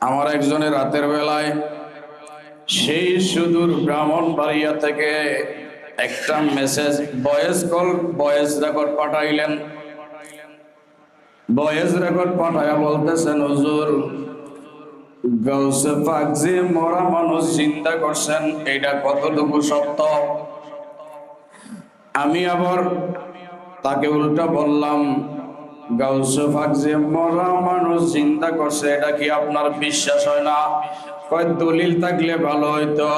আমার একজনের রাতের বেলায় সেই সুদূর ব্রাহ্মণবাড়িয়া থেকে একটা মেসেজ ভয়েস রেকর্ড পাঠাইলেন। ভয়েস রেকর্ড পাঠায়া বলতেছেন, হুজুর গাউসে পাক যে মরা মানুষ চিন্তা করছেন এটা কতটুকু সত্য। আমি আবার তাকে উল্টা বললাম, গাউসে পাক যে মরা মানুষ চিন্তা করছে এটা কি আপনার বিশ্বাস হয় না? কয় দলিল থাকলে ভালো হইতো।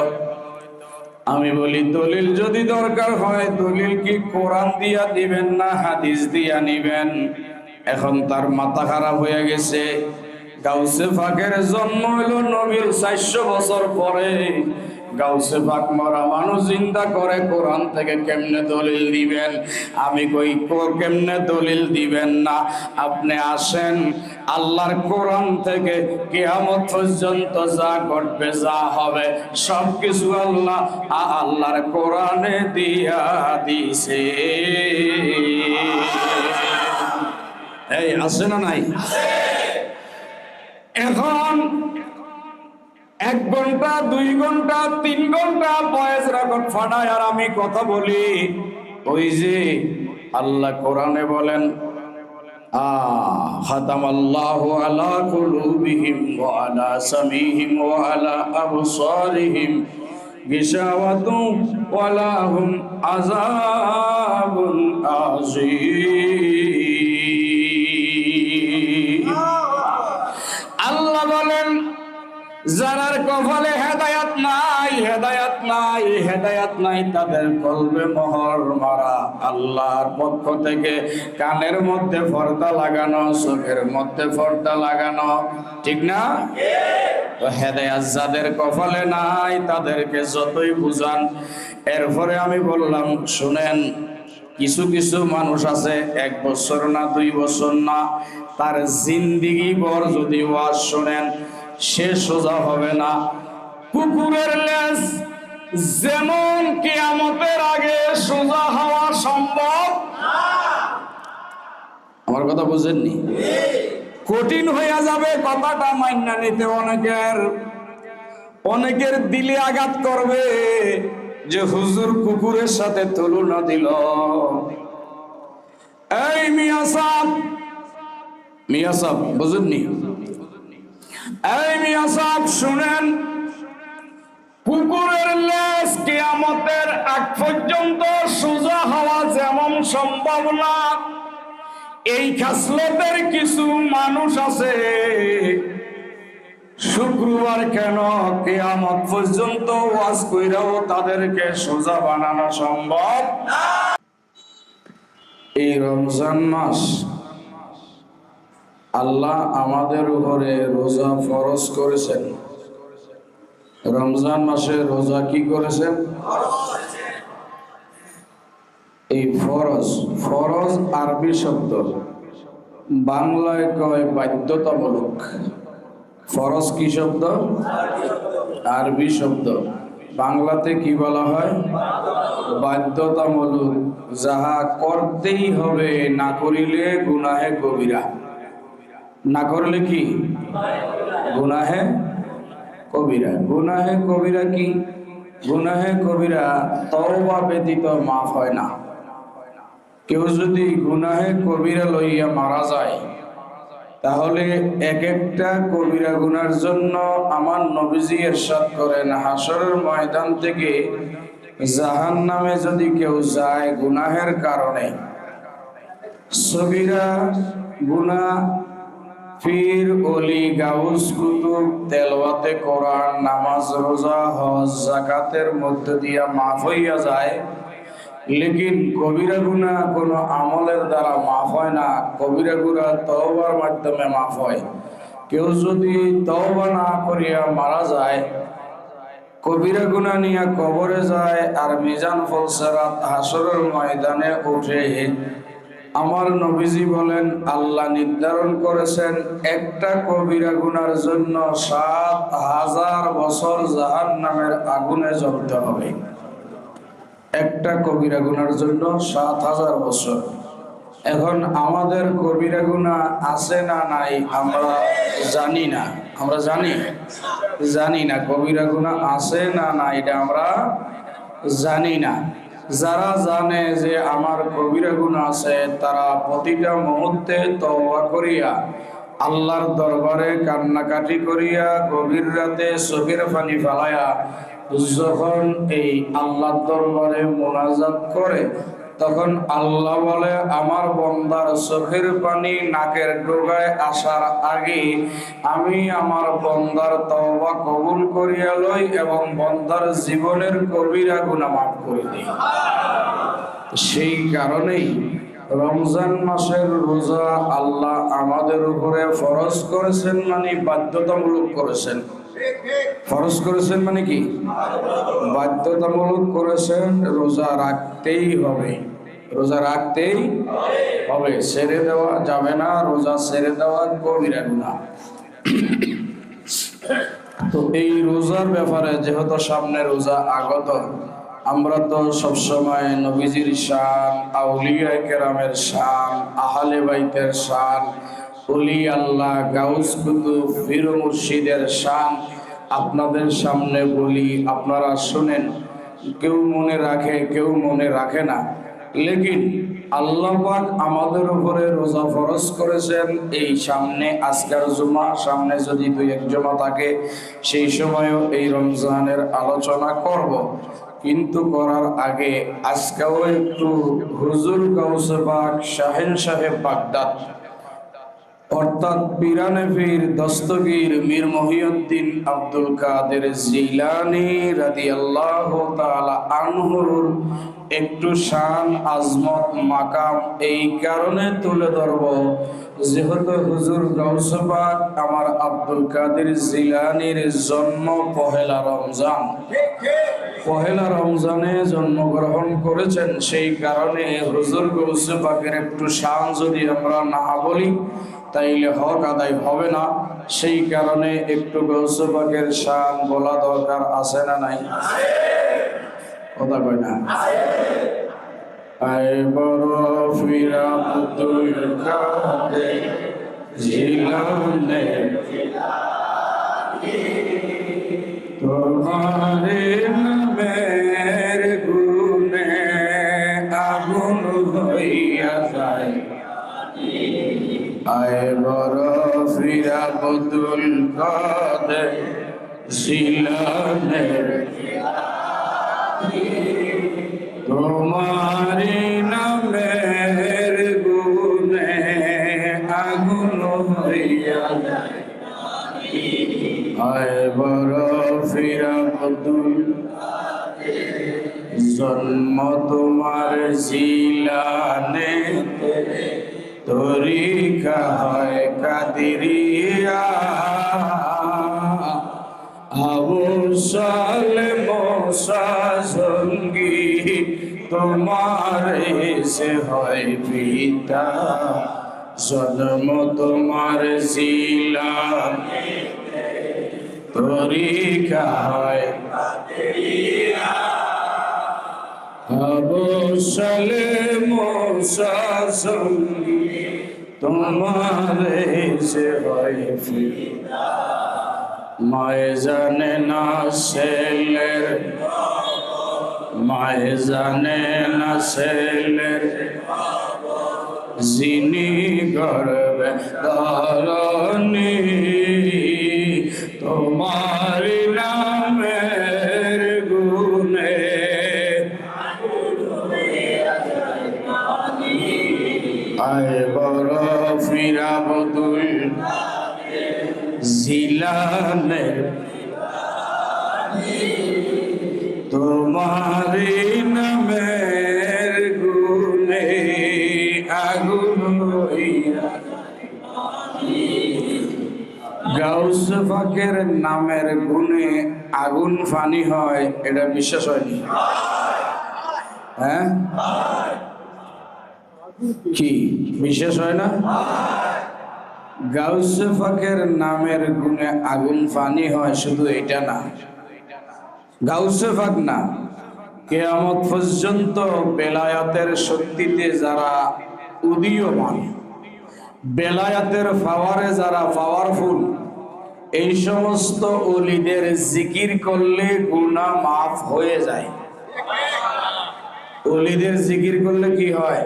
আমি বলি, দলিল যদি দরকার হয় দলিল কি কোরআন দিয়া দিবেন না হাদিস দিয়া নিবেন? এখন তার মাথা খারাপ হয়ে গেছে। গাউসে পাকের জন্ম হলো নবীর 400 বছর পরে। গাউসে পাক মরা মানুষ চিন্তা করে কোরআন থেকে কেমনে দলিল দিবেন? আমি কই কেমনে দলিল দিবেন না? আপনি আসেন আল্লাহর কোরআন থেকে কিয়ামত পর্যন্ত যা ঘটবে যা হবে সবকিছু আল্লাহর কোরআনে দিয়া দিছে। এই আছে না নাই? এখন 1 ঘন্টা 2 ঘন্টা 3 ঘন্টা ভয়েস রেকর্ড ফাটায় আর আমি কথা বলি। ওই যে আল্লাহ কোরআনে বলেন, খাতামাল্লাহু আলা কুলুবিহিম ওয়া আলা সামিহিম ওয়া আলা আবসারিহিম গিশাওয়াতুন ওয়া লাহুম আযাবুন আযীম। আল্লাহ বলেন, যারার কপালে হেদায়াত নাই তাদের কলবে মোহর মারা। আল্লাহর পক্ষ থেকে কানের মধ্যে পর্দা লাগানো, চোখের মধ্যে পর্দা লাগানো, ঠিক না? তো হেদায়াত যাদের কপালে নাই তাদেরকে যতই বুঝান। এরপরে আমি বললাম, শুনেন, কিছু কিছু মানুষ আছে 1 বছর না 2 বছর না, তার জিন্দিগি ভর যদি ওয়াজ শোনেন সে সোজা হবে না। কুকুরের লেজ যেমন কিয়ামতের আগে সোজা হওয়া সম্ভব, আমার কথা বুঝেননি? কঠিন হয়ে যাবে কথাটা মাইনা নিতে। অনেকের দিলে আঘাত করবে যে হুজুর কুকুরের সাথে তুলনা দিল। এই মিয়া সাহেব বুঝেননি? এই মিয়া সাহেব শুনেন, কুকুরের লেজ কিয়ামতের আগ পর্যন্ত সোজা হওয়া যেমন সম্ভব না, এই খাসলতের কিছু মানুষ আছে শুক্রবার কেন কিয়ামত পর্যন্ত ওয়াজ কইরাও তাদেরকে সোজা বানানো সম্ভব না। এই রমজান মাস আল্লাহ আমাদের উপরে রোজা ফরজ করেছেন। রমজান মাসে রোজা কি করেছেন? এই ফরজ আরবি শব্দ, বাংলায় কয় বাধ্যতামূলক। ফরজ কি শব্দ? আরবি শব্দ। বাংলাতে কি বলা হয়? বাধ্যতামূলক। যাহা করতেই হবে, না করিলে গুনাহে কবিরা। না করলে কি? গুনাহে কবিরা। গুনাহে কবিরা কি? গুনাহে কবিরা তওবা ব্যতীত মাফ হয় না। কেউ যদি গুনাহে কবিরা লইয়া মারা যায় তাহলে এক একটা কবিরা গুনার জন্য আমার নবীজি ইরশাদ করেন, হাসরের ময়দান থেকে জাহান্নামে যদি কেউ যায় গুনাহের কারণে, সগীরা গুনাহ পীর ওলি গাউস কুতুব তেলাওয়াতে কোরআন নামাজ রোজা হজ যাকাতের মধ্য দিয়া মাফ হইয়া যায়, লেকিন কবিরা গুনাহ কোন আমলের দ্বারা মাফ হয় না। কবিরা গুনাহ তওবার মাধ্যমে মাফ হয়। কেউ যদি তওবা না করিয়া মারা যায়, কবিরা গুনাহ নিয়ে কবরে যায় আর মিজান ফলসরাত হাসরের ময়দানে উঠে, আমার নবীজি বলেন আল্লাহ নির্ধারণ করেছেন একটা কবিরা গুনার জন্য 7000 বছর জাহান্নামের আগুনে জ্বলতে হবে। একটা কবিরা গুনার জন্য 7000 বছর। এখন আমাদের কবিরা গুনাহ আছে না নাই আমরা জানি না। আমরা জানি না কবিরা গুনাহ আছে না নাই, এটা আমরা জানি না। যারা জানে যে আমার কবিরা গুনাহ আছে, তারা প্রতিটা মুহূর্তে তওবা করিয়া আল্লাহর দরবারে কান্নাকাটি করিয়া গভীর রাতে চোখের পানি ফালাইয়া যখন এই আল্লাহর দরবারে মোনাজাত করে, তখন আল্লাহ বলে আমার বান্দার চোখের পানি নাকের ডোগায় আসার আগে আমি আমার বান্দার তওবা কবুল করিয়া লই এবং বান্দার জীবনের কবিরা গুনাহ মাফ করে দিই। সেই কারণেই রমজান মাসের রোজা আল্লাহ আমাদের উপরে ফরজ করেছেন, মানে বাধ্যতামূলক করেছেন। ফরজ করেছেন মানে কি? বাধ্যতামূলক করেছেন। রোজা রাখতেই হবে, রোজা রাখতেই হবে, ছেড়ে দেওয়া যাবে না। রোজা ছেড়ে দেওয়া কবিরা গুনাহ। তো এই রোজার ব্যাপারে যেহেতু সামনে রোজা আগত, আমরা তো সবসময় নবীজির শান, আউলিয়া কেরামের শান, আহলে বাইতের শান, ওলি আল্লাহ, গাউস কুতুব, পীর মুর্শিদের শান আপনাদের সামনে বলি, আপনারা শুনেন। কেউ মনে রাখে, কেউ মনে রাখে না। লেকিন আল্লাহ পাক আমাদের উপরে রোজা ফরজ করেছেন। এই সামনে আজকের জুমা, সামনে যদি 2-1 জুমা থাকে, সেই সময়ও এই রমজানের আলোচনা করব। কিন্তু করার আগে আজকেও একটু হুজুর গাউসে পাক শাহেন সাহেব বাগদাদ অর্থাৎ পিরানে পীর দস্তগীর মীর মহিউদ্দিন আব্দুল কাদের জিলানী রাদিয়াল্লাহু তাআলা আনহুর একটু শান, আজমত, মাকাম এই কারণে তুলে ধরব, যেহেতু হুজুর গাউসে পাক আমার আব্দুল কাদের জিলানীর জন্ম পহেলা রমজান, পহেলা রমজানে জন্মগ্রহণ করেছেন। সেই কারণে হুজুর গাউসে পাকের একটু শান যদি আমরা না বলি তাইলে হক আদায় হবে না। সেই কারণে একটু গাউসে পাকের শান বলা দরকার আছে না নাই? কথা কয় না? আয় বড় ফিরা আব্দুল কাদের জিলানী, তোমারে নামের গুণে আগুন হইয়া যায়। আয় বড় ফিরা আব্দুল কাদের জিলানী, তোমারি নামের গুণে আগুন হইয়া যায়। আয় বড় ফিরা আব্দুল, জন্ম তোমার জিলানে, তরিকা হয় কাদিরিয়া, আবু সালে মোসা জঙ্গি তোমার সে হয় পিতা। জন্ম তোমার জিলানে, তরিকা হয় কাদিরিয়া, আবু সালে মোসা জঙ্গি তোমার সে হয় পিতা। মায়ে জানে না ছেলের, মায়ে জানে না ছেলের, যিনি গর্বে ধারণী, তোমার নামের গুণে আয় বড় ফিরা আব্দুল জিলানী, তোমার নামের গুণে আগুন হইয়া। গাউসে পাকের নামের গুণে আগুন ফানি হয়, এটা বিশ্বাস হয়নি? হ্যাঁ, কি বিশ্বাস হয় না? গাউসে পাকের নামের গুণে আগুন ফানি হয়, শুধু এটা না, গাউসে পাক না, কিয়ামত পর্যন্ত বেলায়াতের শক্তিতে যারা উদীয়মান, বেলায়াতের পাওয়ারে যারা পাওয়ারফুল, এই সমস্ত ওলিদের জিকির করলে গুনাহ মাফ হয়ে যায়। ওলিদের জিকির করলে কি হয়?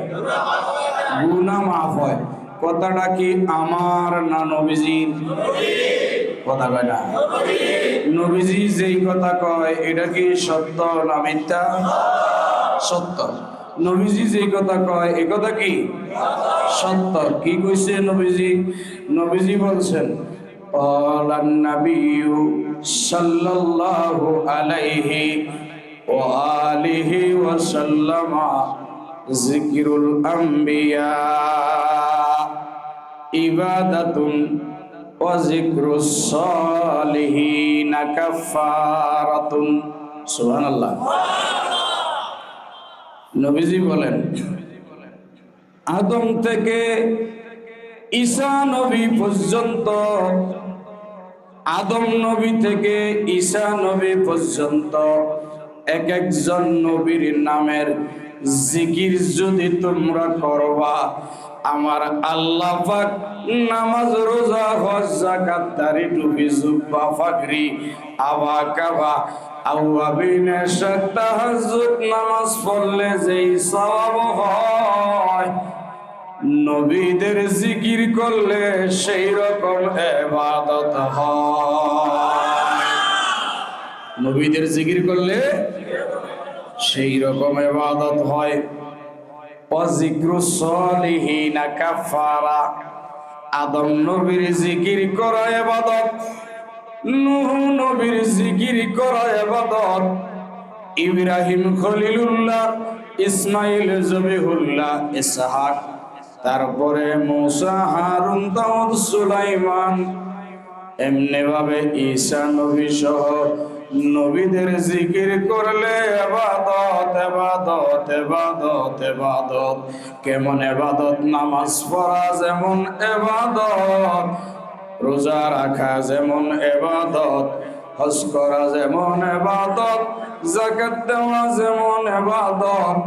গুনাহ মাফ হয়। কথাটা কি আমার না নবীজির? কথা কয় না? নবীজি যেই কথা কয় এটা কি সত্য না মিথ্যা? সত্য। নবীজি যেই কথা কয় এই কথা কি সত্য? কি কইছে নবীজি? নবীজি বলছেন ক্বালান নাবিয়্যু সাল্লাল্লাহু আলাইহি ওয়া আলিহি ওয়া সাল্লামা যিকরুল আম্বিয়া ইবাদাতুন ওয়া যিকরুস সালিহিনা কাফারাতুন। সুবহানাল্লাহ। নবীজি বলেন আদম থেকে ঈসা নবী পর্যন্ত, আদম নবী থেকে ঈসা নবী পর্যন্ত এক একজন নবীর নামের জিকির যদি তোমরা করবা, আমার আল্লাহ পাক নামাজ রোজা হজ যাকাত দাড়ি টুপি জুব্বা পাগড়ি আবা কাবা আওয়াবিনে শাক তাহাজ্জুদ নামাজ পড়লে যেই সওয়াব হয়, নবীদের জিকির করলে সেই রকম ইবাদত হয়। নবীদের জিকির করলে সেই রকম ইবাদত হয়। ওয়া যিকরুস সালিহিনা কাফারা, আদম নবীর জিকির করা ইবাদত, নূহ নবীর জিকির করা ইবাদত, ইব্রাহিম খলিলুল্লাহ, ইসমাইল জবিহুল্লাহ, ইসহাক, তারপরে মূসা, হারুন, দাউদ, সুলাইমান, এমনি ভাবে ঈসা নবী সহ নবীদের জিকির করলে ইবাদত ইবাদত ইবাদত ইবাদত। কেমন ইবাদত? নামাজ পড়া যেমন ইবাদত, রোজা রাখা যেমন ইবাদত, হজ করা যেমন ইবাদত, যাকাত দেওয়া যেমন ইবাদত,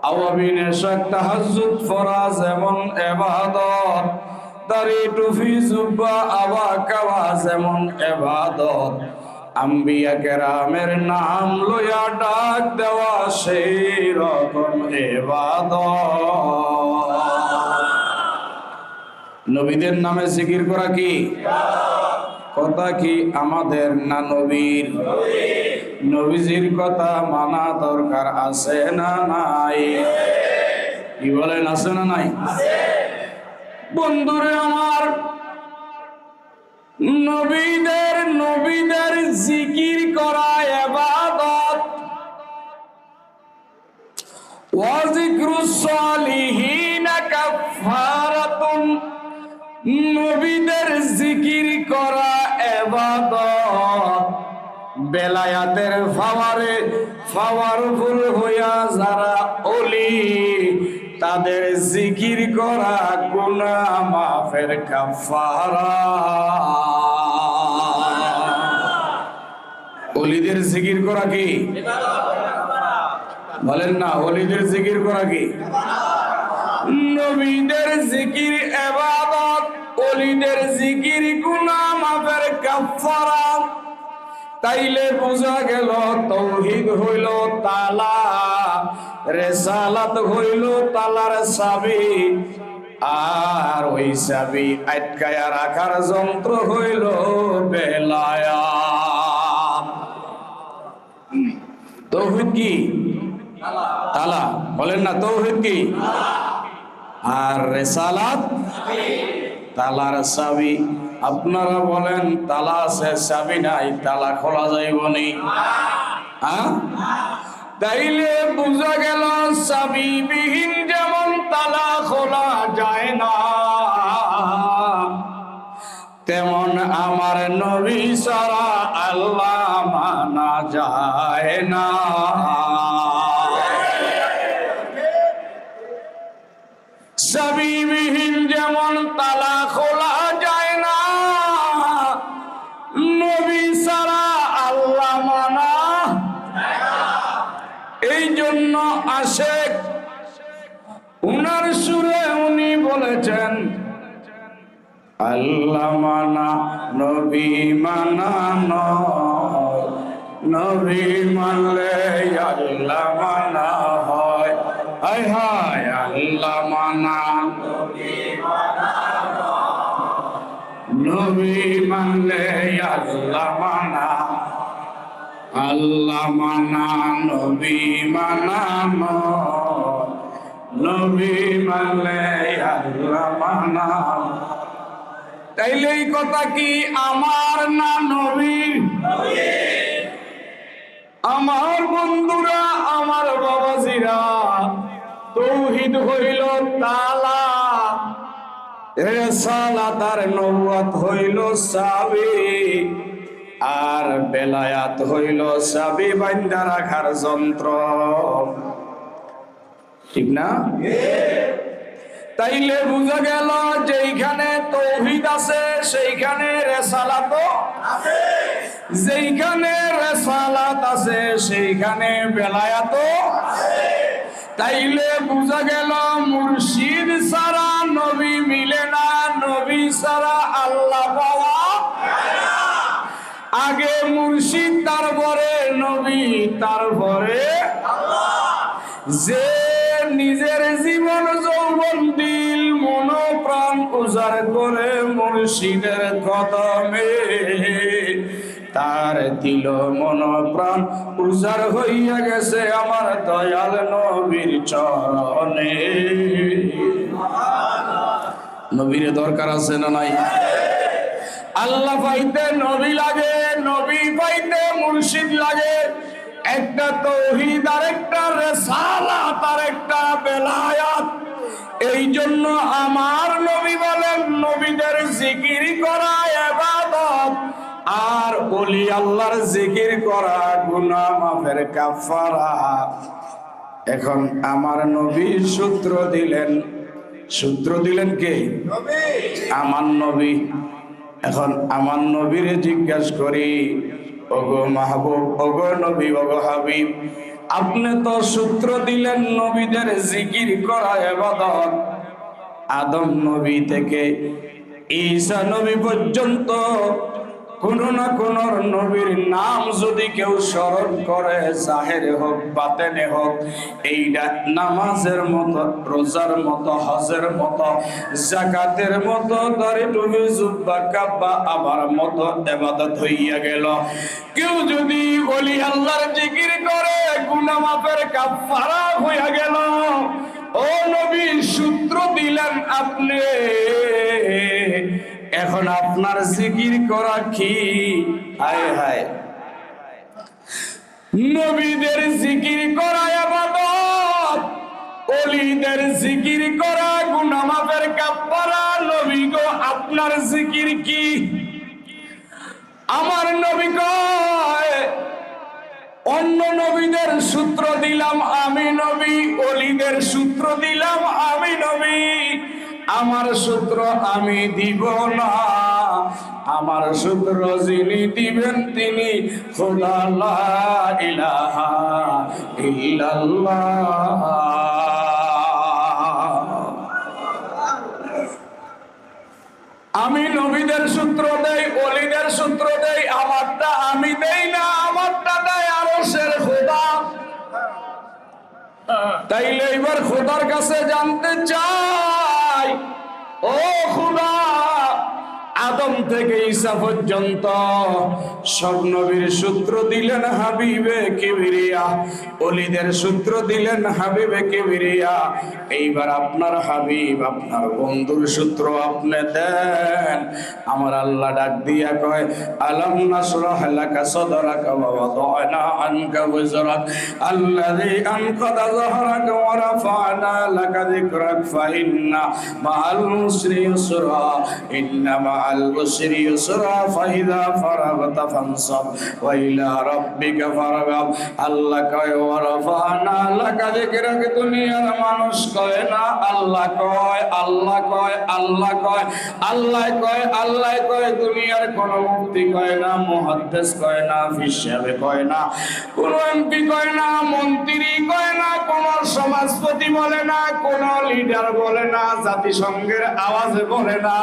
আওয়াবিনে শাক তাহাজ্জুদ পড়া যেমন ইবাদত, দাড়ি টুপি জুব্বা আবা কাবা যেমন ইবাদত, আম্বিয়া কেরামের নাম লইয়া ডাক দেওয়া সেই রকম ইবাদত। নবীদের নামে জিকির করা কি কথা? কি আমাদের না নবীর? নবীজির কথা মানা দরকার আছে না নাই? কি বলেন, আছে না নাই? বন্ধুরে আমার, নবীদের জিকির করা ইবাদত। ওয়া যিকরুস সালিহিনা কাফারাতুন, নবীদের জিকির করা ইবাদত। বেলায়াতের পাওয়ারে পাওয়ারফুল হইয়া যারা ওলি, তাদের জিকির করা গুনাহ মাফের কাফারা। ওলিদের জিকির করা কি বলেন না? ওলিদের জিকির করা কি? নবীদের জিকির ইবাদত, ওলিদের জিকির গুনাহ মাফের কাফারা। তাইলে বোঝা গেল তাওহীদ হইল তালা, রিসালাত হইল তালার চাবি, আর ওই চাবি আটকায়া রাখার যন্ত্র হইল বেলায়াত। তাওহীদ কি? তালা। বলেন না, তাওহীদ কি? আর রিসালাত তালার চাবি। আপনারা বলেন তালা আছে চাবি নাই, তালা খোলা যাইব নি? তাইলে বুঝা গেল চাবি বিহীন যেমন তালা খোলা যায় না, তেমন আমার নবী ছাড়া আল্লাহ মানা যায় না। চাবি বিহীন যেমন তালা খোলা যায় না, নবী ছাড়া আল্লাহ মানা। এই জন্য আশেক উনার সুরে মানা নয়, নবী মানলে আল্লাহ মানা হয়। হায় হায় আল্লাহ মানা, নবী মানলে আল্লাহ মানা, আল্লাহ মানা নবী মানা নয়, নবী মানলে আল্লাহ মানা। তাইলে এই কথা কি আমার না নবীর? আমার বন্ধুরা, আমার বাবাজিরা, তৌহিদ হইল তালা, রিসালাত আর নবুয়ত হইল চাবি, আর বেলায়াত হইল চাবি বান্ধা রাখার যন্ত্র। ঠিক না? তাইলে বুঝা গেল যেইখানে তৌহিদ আছে সেইখানে রিসালাত আছে, যেইখানে রিসালাত আছে সেইখানে বেলায়াত আছে। তাইলে বুঝা গেল মুর্শিদ ছাড়া নবী মিলে না, নবী ছাড়া আল্লাহ পাওয়া যায় না। আগে মুর্শিদ, তারপরে নবী, তারপরে আল্লাহ। যে নিজের জীবন যৌবন দিল মন প্রাণ উজাড় করে মুর্শিদের কদমে, তার দিল মন প্রাণ উজাড় হইয়া গেছে আমার দয়াল নবীর চরণে। নবীর দরকার আছে না নাই? আল্লাহ পাইতে নবী লাগে, নবী পাইতে মুর্শিদ লাগে। একটা তৌহিদ আর একটা রিসালাত আর একটা বেলায়াত। এই জন্য আমার নবী বলেন নবীদের জিকির করা ইবাদত, আর ওলি আল্লাহর জিকির করা গুনাহ মাফের কাফারা। এখন আমার নবী সূত্র দিলেন, সূত্র দিলেন কে? নবী, আমার নবী। এখন আমার নবীরে জিজ্ঞাসা করি, ওগো মাহবুব, ওগো নবী, ওগো হাবিব, আপনি তো সূত্র দিলেন নবীদের জিকির করা ইবাদত। আদম নবী থেকে ঈসা নবী পর্যন্ত কোন না কোন নবীর নাম যদি কেউ স্মরণ করে, জাহেরে হোক বাতেনে হোক, এইটা নামাজের মতো, রোজার মতো, হজের মতো, যাকাতের মতো, দাড়ি টুপি জুব্বা কাব্বা আবার মতো ইবাদত হইয়া গেল। কেউ যদি ওলি আল্লাহর জিকির করে গুনাহ মাফের কাফারা হইয়া গেল। ও নবী, সূত্র দিলেন আপনি, এখন আপনার জিকির করা কি? হায় হায়, নবীদের জিকির করা ইবাদত, ওলিদের জিকির করা গুনাহ মাফের কাফারা। নবী গো, আপনার জিকির কি? আমার নবী কয়, অন্য নবীদের সূত্র দিলাম আমি নবী, ওলিদের সূত্র দিলাম আমি নবী, আমার সূত্র আমি দিব না। আমার সূত্র যিনি দিবেন তিনি খোদা, লা ইলাহা ইল্লাল্লাহ। আমি নবীদের সূত্র দেই, ওলিদের সূত্র দেই, আমারটা আমি দেই না, আমারটা দেয় আরশের খোদা। তাইলে এবার খোদার কাছে জানতে চাই, ও খোদা, আদম থেকে ঈসা পর্যন্ত সব নবীর সূত্র দিলেন হাবিবে কিবরিয়া, ওলিদের সূত্র দিলেন হাবিবে কিবরিয়া। এইবার আপনার হাবিব, আপনার বন্ধুর সূত্র আপনি দেন। আমার আল্লাহ ডাক দিয়া কয়, আলাম নাশরাহ লাকা সাদরাকা ওয়া ওয়াদানা আনকা ওযরাক আল্লাযী আনকাদা যাহরাকা ওয়া রাফা'না লাকা যিকরাক ফা ইন্না মা'আল উসরি ইউসরা ইন্না মা'আল উসরি ইউসরা ফাইযা ফারাগতা ফানসাব ওয়া ইলা রাব্বিকা ফারগাব। আল্লাহ কয়, ওয়া রাফা'না লাকা যিকরাক। দুনিয়ার মানুষ কয় না আল্লাহ কয়, আল্লাহ কয়, আল্লাহ কয়, আল্লাহ কয়, আল্লাহ কয়। দুনিয়ার কোন মুফতি কয় না, মুহাদ্দিস কয় না, পীর সাহেব কয় না, কোন এমপি কয় না, মন্ত্রী কয় না, কোন সমাজপতি বলে না, কোন লিডার বলে না, জাতিসংঘের আওয়াজে বলে না,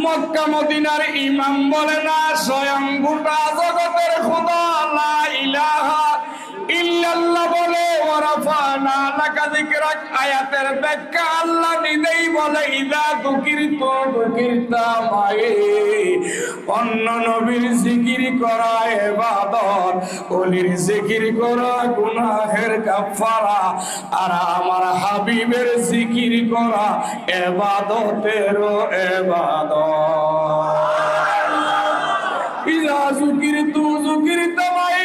মক্কা মক্কা মদিনার ইমাম বলে না, স্বয়ং গোটা জগতের খোদা লা ইলাহা ইল্লাল্লাহ বলে। ওয়া রাফা'না লাকা যিকরাক আয়াতের ব্যাখ্যা আল্লাহ নিজেই বলে, ইযা যুকিরতা মাই। অন্য নবীর জিকির করা ইবাদত, ওলির জিকির করা গুনাহের কাফারা, আর আমার হাবিবের জিকির করা ইবাদতেরও ইবাদত। ইযা যুকিরতা মাই,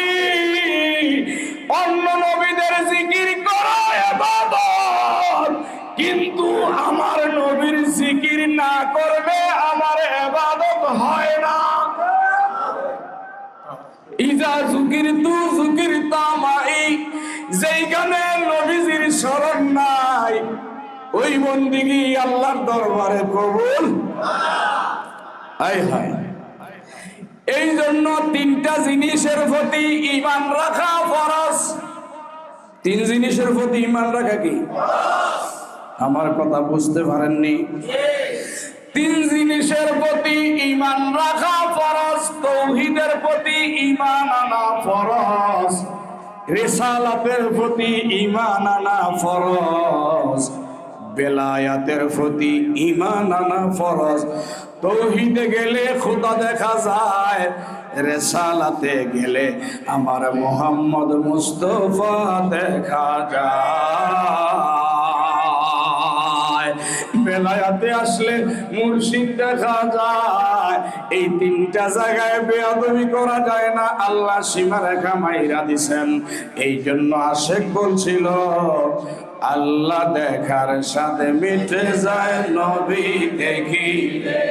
অন্য নবীদের জিকির করা ইবাদত, কিন্তু আমার নবীর জিকির না করলে আমার ইবাদত হয় না। ইযা যুকিরতা মাই, যেইখানে নবীজির শরণ নাই ওই বন্দেগী আল্লাহর দরবারে কবুল হায় হায়। এই জন্য তিনটা জিনিসের প্রতি ঈমান রাখা ফরজ। তিন জিনিসের প্রতি ঈমান রাখা কি? আমার কথা বুঝতে পারেননি? তিন জিনিসের প্রতি ঈমান রাখা ফরজ। তাওহীদের প্রতি ঈমান আনা ফরজ, রিসালাতের প্রতি ঈমান আনা ফরজ, বেলায়াতের প্রতি ঈমান আনা ফরজ। তাওহীদে গেলে খোদা দেখা যায়, রিসালাতে গেলে আমার মুহাম্মদ মুস্তাফা দেখা যায়, বেলায়াতে আসলে মুর্শিদ দেখা যায়। এই তিনটা জায়গায় বেয়াদবি করা যায় না, আল্লাহ সীমারেখা মাইরা দিছেন। এই জন্য আশেক বলছিল, আল্লাহ দেখার সাথে মিটে যায় নবী দেখিলে।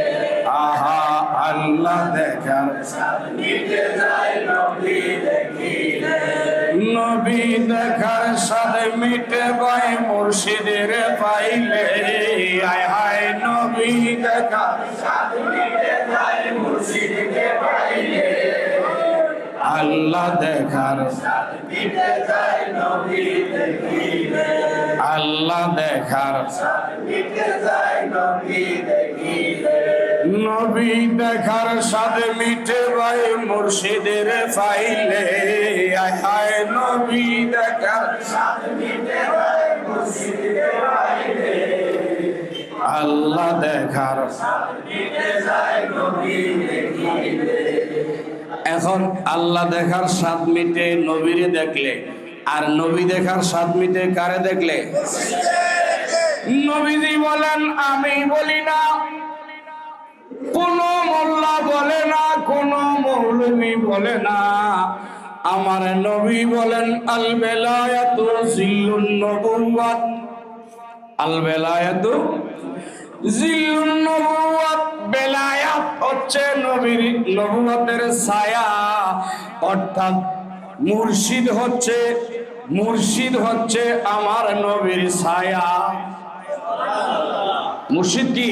আহা, আল্লাহ দেখার সাথে মিটে যায় নবী দেখিলে। নবী দেখার সাথে মিটে যায় মুর্শিদের পাইলে। আয় হায়, নবী দেখার সাথে মিটে যায় মুর্শিদকে পাইলে। আল্লাহ দেখার সাথে মিটে যায় নবী দেখিলে। আল্লাহ দেখার সাথে মিটে যায় নবী দেখিলে। নবী দেখার সাথে মিটে যায় মুর্শিদের পাইলে। আয় হায়, নবী দেখার সাথে মিটে যায় মুর্শিদের পাইলে। আল্লাহ দেখার সাথে মিটে যায় নবী দেখিলে। এখন আল্লাহ দেখার স্বাদ মিটে নবীরে দেখলে, আর নবী দেখার স্বাদ মিটে কারে দেখলে? নবীজি বলেন, আমি বলি না, কোন মোল্লা বলে না, কোন মৌলবী বলে না, আমার নবী বলেন, আল বেলায়াতু জিল্লুন নবুওয়াত। আল বেলায়াতু জিল্লুন নবুওয়াত, বেলায়াত হচ্ছে নবীর নবুয়তের ছায়া। অর্থাৎ মুর্শিদ হচ্ছে আমার নবীর ছায়া। মুর্শিদ কি?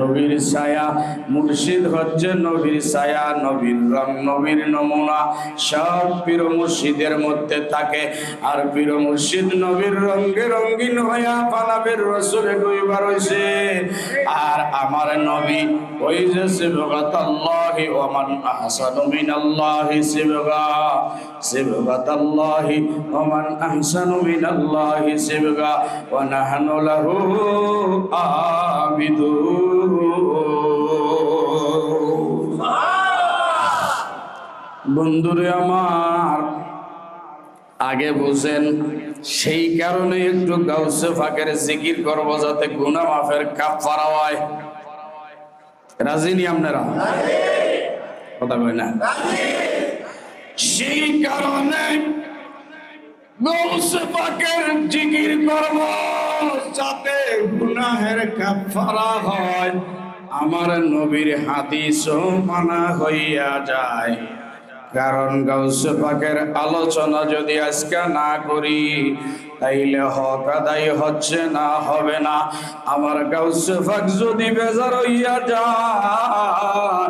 নবীর ছায়া। মুর্শিদ হচ্ছে নবীর ছায়া, নবীর রং, নবীর নমুনা সব পীর মুর্শিদের মধ্যে থাকে। আর পীর মুর্শিদ নবীর রঙে রঙিন হইয়া পানাবের রসুলে ডুইবার হইছে। আর আমার নবী ওই যে সিবগাতাল্লাহি ওয়া মান আহসানু মিনাল্লাহি সিবগা, সিবগাতাল্লাহি ওয়া মান আহসানু মিনাল্লাহি সিবগা ওয়া নাহনু লাহু আবিদুন। বন্ধুরে আমার, আগে বুঝেন, সেই কারণে একটু গাউসে ফাকের জিকির করব যাতে গুনাহ মাফের কাফারা হয়। রাজি নি আপনারা? কথা কই না? সেই কারণে গাউসে ফাকের জিকির করব যাতে গুনাহের কাফারা হয়, আমার নবীর হাদিসও মানা হইয়া যায়। কারণ গাউসে পাকের আলোচনা যদি আজকে না করি তাইলে হক আদায় হচ্ছে না, হবে না। আমার গাউসে পাক যদি বেজার হইয়া যায়,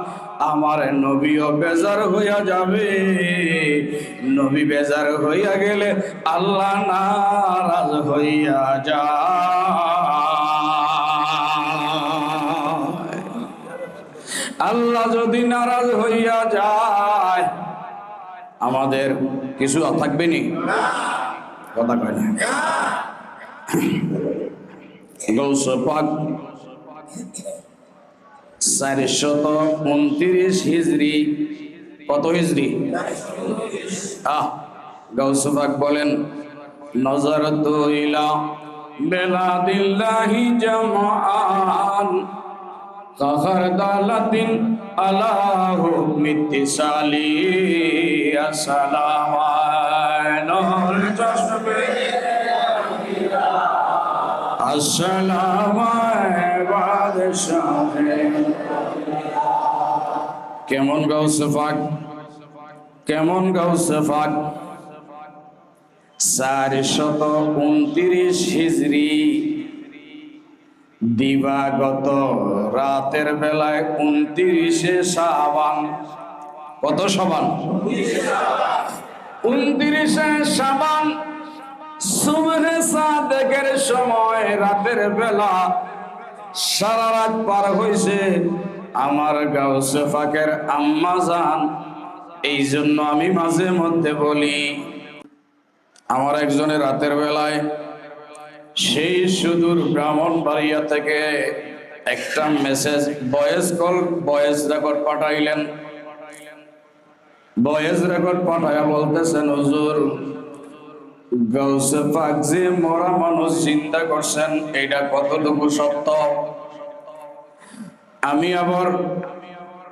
আমার নবীও বেজার হইয়া যাবে। নবী বেজার হইয়া গেলে আল্লাহ নারাজ হইয়া যায়। আল্লাহ যদি নারাজ হইয়া যায় আমাদের কিছু থাকবে নি? কথা কয় না। গৌসে পাক 429 হিজরি। কত হিজরি? গৌসে পাক বলেন নজরতু ইলা বেলাদিল্লাহি জামআন কাহারদালাতিন আলাহু মিত্তিসালি আসসালামাইনুল জসবে কেমন গাউসে পাক, কেমন গাউসে পাক। 429 হিজরি দিবাগত রাতের বেলায় 29শে শাবান। কত শাবান? 29শে শাবান সুবহে সাদেকের সময় রাতের বেলা সারা রাত পার হইছে আমার গাউসে পাকের আম্মা জান। এই জন্য আমি মাঝে মধ্যে বলি আমার একজনের রাতের বেলায় সেই সুদূর ব্রাহ্মণবাড়িয়া থেকে একটা মেসেজ ভয়েস রেকর্ড পাঠাইলেন। ভয়েস রেকর্ড পাঠাইয়া বলতেছেন হুজুর গাউসে পাক যে মরা মানুষ চিন্তা করছেন এটা কতটুকু সত্য? আমি আবার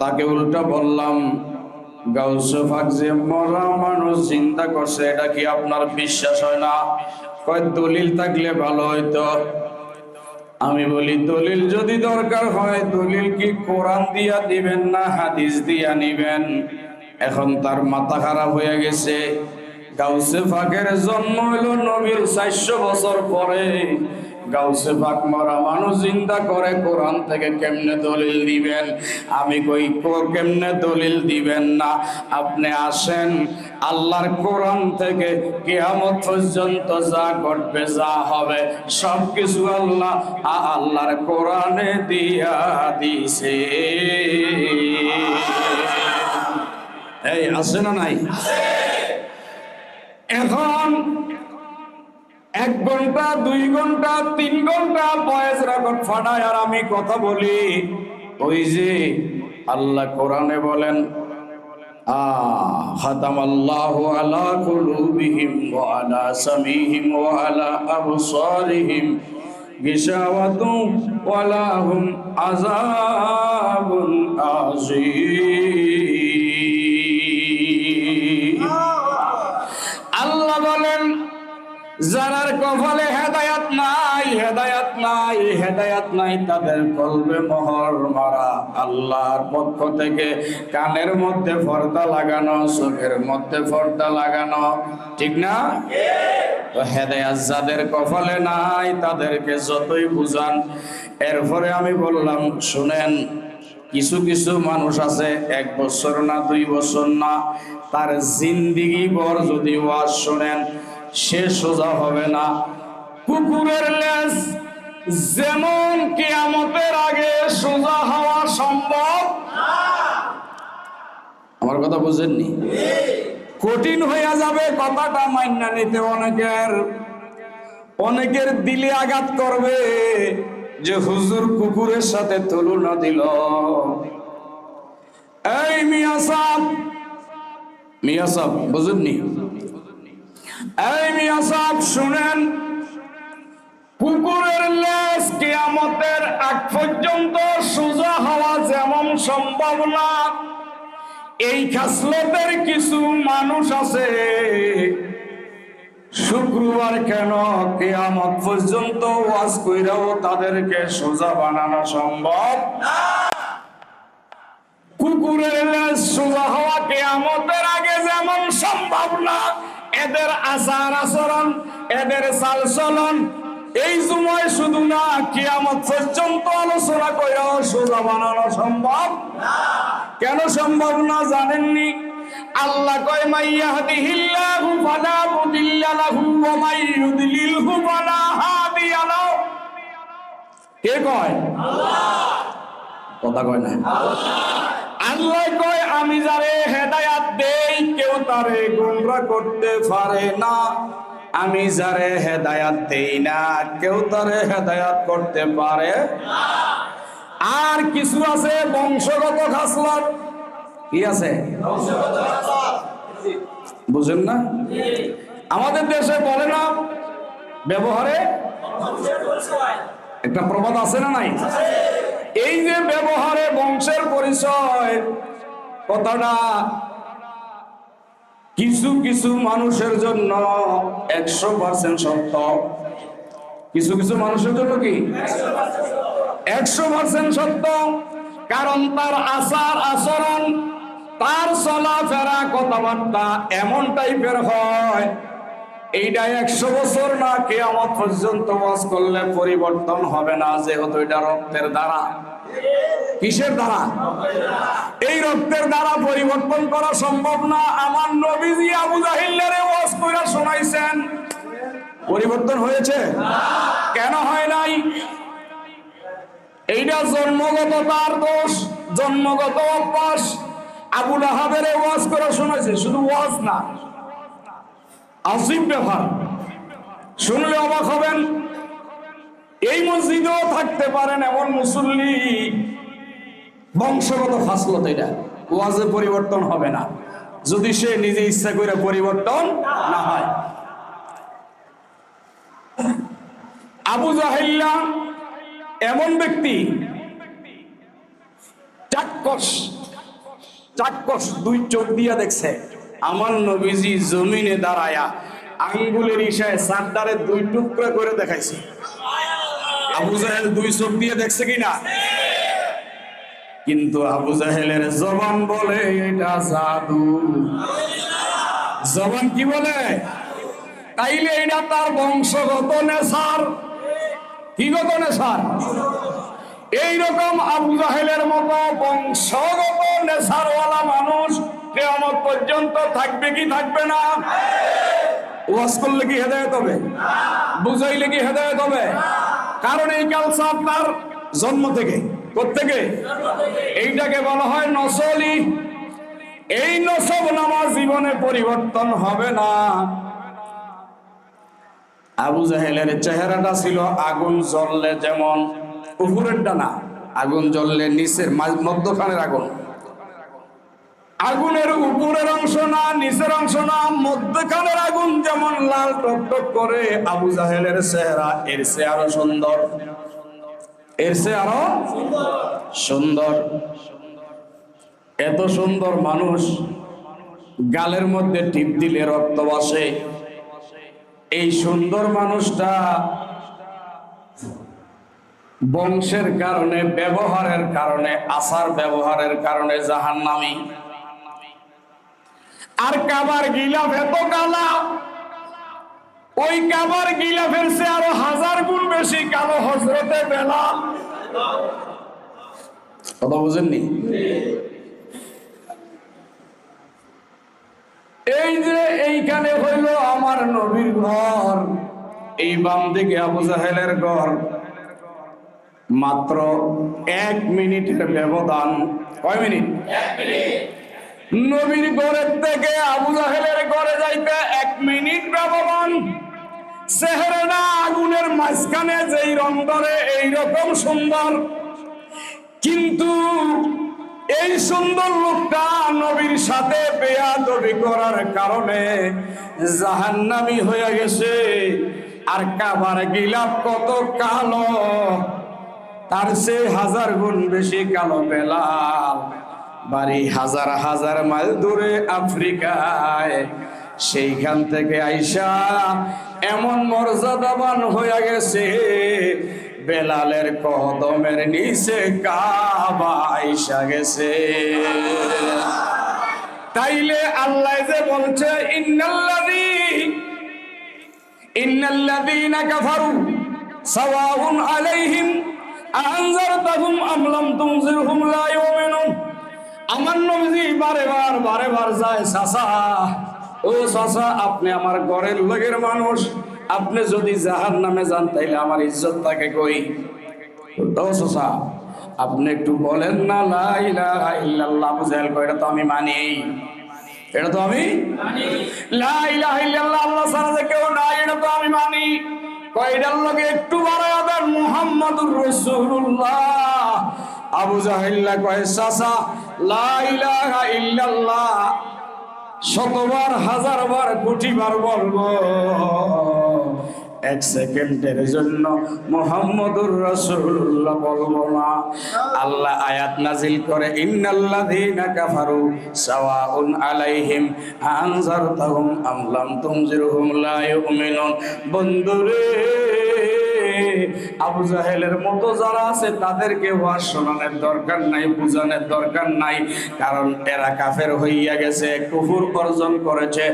তাকে উল্টা বললাম গাউসে পাক যে মরা মানুষ চিন্তা করছে এটা কি আপনার বিশ্বাস হয় না? কয় দলিল থাকলে ভালো হইতো। আমি বলি দলিল যদি দরকার হয় দলিল কি কোরআন দিয়া দিবেন না হাদিস দিয়া নিবেন? এখন তার মাথা খারাপ হয়ে গেছে। গাউসে পাকের জন্ম হলো নবীর 400 বছর পরে। গাউসে পাক মরা মানুষ চিন্তা করে কোরআন থেকে কেমনে দলিল দিবেন? আমি কই কেমনে দলিল দিবেন না? আপনি আসেন আল্লাহর কোরআন থেকে কিয়ামত পর্যন্ত যা ঘটবে যা হবে সবকিছু আল্লাহর কোরআনে দিয়া দিছে। এই আছে না নাই? এখন 1 ঘন্টা 2 ঘন্টা 3 ঘন্টা ভয়েস রেকর্ড ফাটায় আর আমি কথা বলি। ওই যে আল্লাহ কোরআনে বলেন খাতামাল্লাহু আলা কুলুবিহিম ওয়া আলা সামিহিম ওয়া আলা আবসারিহিম গিশাওয়াতুন ওয়া লাহুম আযাবুন আযীম। আল্লাহ বলেন যারার কপালে হেদায়াত নাই, হেদায়াত নাই, হেদায়াত নাই তাদের কলবে মোহর মারা। আল্লাহর পক্ষ থেকে কানের মধ্যে পর্দা লাগানো, চোখের মধ্যে পর্দা লাগানো, ঠিক না? তো হেদায়াত যাদের কপালে নাই তাদেরকে যতই বুঝান। এরপরে আমি বললাম শুনেন কিছু কিছু মানুষ আছে 1 বছর না 2 বছর না তার জিন্দেগি ভর যদি ওয়াজ শোনেন সে সোজা হবে না। কুকুরের লেজ যেমন কিয়ামতের আগে সোজা হওয়া সম্ভব, আমার কথা বুঝেননি? কঠিন হয়ে যাবে কথাটা মাইনা নিতে। অনেকের দিলে আঘাত করবে যে হুজুর কুকুরের সাথে তুলনা দিল। এই মিয়া সাহেব বুঝেননি? এই মিয়া সাহেব শুনেন, কুকুরের লেজ কিয়ামতের আগ পর্যন্ত সোজা হওয়া যেমন সম্ভব না, এই খাসলতের কিছু মানুষ আছে শুক্রবার কেন কিয়ামত পর্যন্ত ওয়াজ কইরাও তাদেরকে সোজা বানানো সম্ভব না। কুকুরের লেজ সোজা হওয়া কিয়ামতের আগে যেমন সম্ভব না, এদের আচার আচরণ এদের চাল চলন এই সময় শুধু না কিয়ামত পর্যন্ত আলোচনা কইরাও সোজা বানানো সম্ভব না। কেন সম্ভব না জানেননি? আল্লাহ কয় মাইয়াহদিহিল্লাহু ফালা মুদিল্লা লাহু ওয়া মাইয়ুদলিলহু ফালা হাদিয়া লাহু। কে কয়? আল্লাহ। কথা কয় না। আল্লাহ কয় আমি যারে হেদায়াত দেই কেউ তারে গোমরা করতে পারে না, আমি যারে হেদায়াত দেই না কেউ তারে হেদায়াত করতে পারে না। আর কিছু আছে বংশগত খাসলত। কি আছে? বুঝেন না? আমাদের দেশে বলে না ব্যবহারে একটা প্রবাদ আছে না নাই? এই যে ব্যবহারে বংশের পরিচয় কথাটা কিছু কিছু মানুষের জন্য 100% সত্য, কিছু কিছু মানুষের জন্য কি 100% সত্য। কারণ তার আচার আচরণ, তার চলাফেরা কথাবার্তা এমন টাইপের হয়, এইটা 100 বছর না কিয়ামত পর্যন্ত ওয়াজ করলে পরিবর্তন হবে না, যেহেতু এটা রক্তের দ্বারা। কিসের দ্বারা? এই রক্তের দ্বারা পরিবর্তন করা সম্ভব না। আমার নবীজি আবু জাহিলের ওয়াজ কইরা শোনাইছেন, পরিবর্তন হয়েছে? কেন হয় নাই? এইটা জন্মগত তার দোষ, জন্মগত অভ্যাস। আবু লাহাবের ওয়াজ করা শোনাইছে, শুধু ওয়াজ না, আজীব ব্যাপার, শুনলে অবাক হবেন। এই মসজিদেও থাকতে পারেন এমন মুসল্লি, বংশগত খাসলত, এটা ওয়াজে পরিবর্তন হবে না যদি সে নিজে ইচ্ছা করে পরিবর্তন না হয়। আবু জাহিল্লা এমন ব্যক্তি, চাক্ষুষ দুই চোখ দিয়া দেখছে আমার নবীজি জমিনে দাঁড়ায়া আঙ্গুলের ইশারায় সারদারে দুই টুকরা করে দেখাইছে। আবু জাহেল দুই চোখ দিয়ে দেখছে কিনা? কিন্তু আবু জাহেলের জবান বলে এটা জাদু। জবান কি বলে? তাইলে এটা তার বংশগত নেশার। কি গত নেশার? এইরকম আবু জাহেলের মতো বংশগত নেশারওয়ালা মানুষ কিয়ামত পর্যন্ত থাকবে কি থাকবে না? ওয়াজ করলে কি হেদায়েত হবে? বুঝাইলে কি হেদায়েত হবে? কারণ এই কালচার তার জন্ম থেকে। কোত্থেকে? এইটাকে বলা হয় নসলি। এই নসব নামা জীবনে পরিবর্তন হবে না। আবু জাহেলের চেহারাটা ছিল আগুন জ্বললে যেমন উপরের ডানা, আগুন জ্বললে নিচের মধ্যখানের আগুন, আগুনের উপরের অংশ না নিচের অংশ না, মধ্যখানের আগুন যেমন লাল টকটক করে, আবু জাহেলের চেহারা এর চেয়ে আরো সুন্দর, এর চেয়ে আরো সুন্দর। এত সুন্দর মানুষ, গালের মধ্যে টিপ দিলে রক্ত বসে। এই সুন্দর মানুষটা বংশের কারণে, ব্যবহারের কারণে, আচার ব্যবহারের কারণে জাহান্নামী। আর কাবার গিলাফ এত কালা, ওই কাবার গিলাফের চেয়ে আরো 1000 গুণ বেশি কালো হযরতে বেলাল। কথা বুঝেননি? এই যে এইখানে হইল আমার নবীর ঘর, এই বাম দিকে আবু জাহেলের ঘর, মাত্র 1 মিনিটের ব্যবধান। কয় মিনিট? 1 মিনিট। নবীর ঘরের থেকে আবু জাহেলের ঘরে যাইতে 1 মিনিট ব্যবধান। চেহারাটা আগুনের মাঝখানে যেই রং ধরে এইরকম সুন্দর, কিন্তু এই সুন্দর লোকটা নবীর সাথে বেয়াদবি করার কারণে জাহান্নামী হয়ে গেছে। আর কাবার গিলাফ কত কালো, তার চেয়ে 1000 গুণ বেশি কালো বেলাল। বাড়ি হাজার হাজার মাইল দূরে আফ্রিকায়, সেইখান থেকে আইসা এমন মর্যাদাবান হয়ে গেছে, বেলালের কদমের নিচে কাবা আইসা গেছে। তাইলে আল্লাহ যে বলছে ইন্নাল্লাযীনা কাফারু সাওয়াউন আলাইহিম আনজারতাহুম আম লাম তুনজিরহুম লা ইউমিনুন। আমার নবী বারে বার যায়, চাচা ও চাচা, আপনি আমার ঘরের লোকের মানুষ, আপনি যদি জাহান্নামে যান তাইলে আমার ইজ্জত থাকে কই? ও চাচা, আপনি একটু বলেন না লা ইলাহা ইল্লাল্লাহ। আবু জাহেল কয় এটা তো আমি মানি, এটা তো আমি মানি। লা ইলাহা ইল্লাল্লাহ আল্লাহ ছাড়া যে কেউ নাই এটা তো আমি মানি। কয়টার লোকে একটু বাড়ায়া দেন মুহাম্মাদুর রাসূলুল্লাহ। আবু জাহেল কয় চাচা লা ইলাহা ইল্লাল্লাহ শতবার হাজারবার কোটিবার বলবো, এক সেকেন্ডের জন্য মুহাম্মাদুর রাসূলুল্লাহ বলবো না। আল্লাহ আয়াত নাজিল করে ইন্নাল্লাযীনা কাফারু সাওয়াউন আলাইহিম আনজারতাহুম আম লাম তুনজিরহুম লা ইউমিনুন। বন্ধুরে, আবু জাহেলের মতো যারা আছে তাদেরকে ওয়াজ শোনানোর দরকার নাই, বুঝানোর দরকার নাই, কারণ এরা কাফের হইয়া গেছে, কুফর অর্জন করেছে।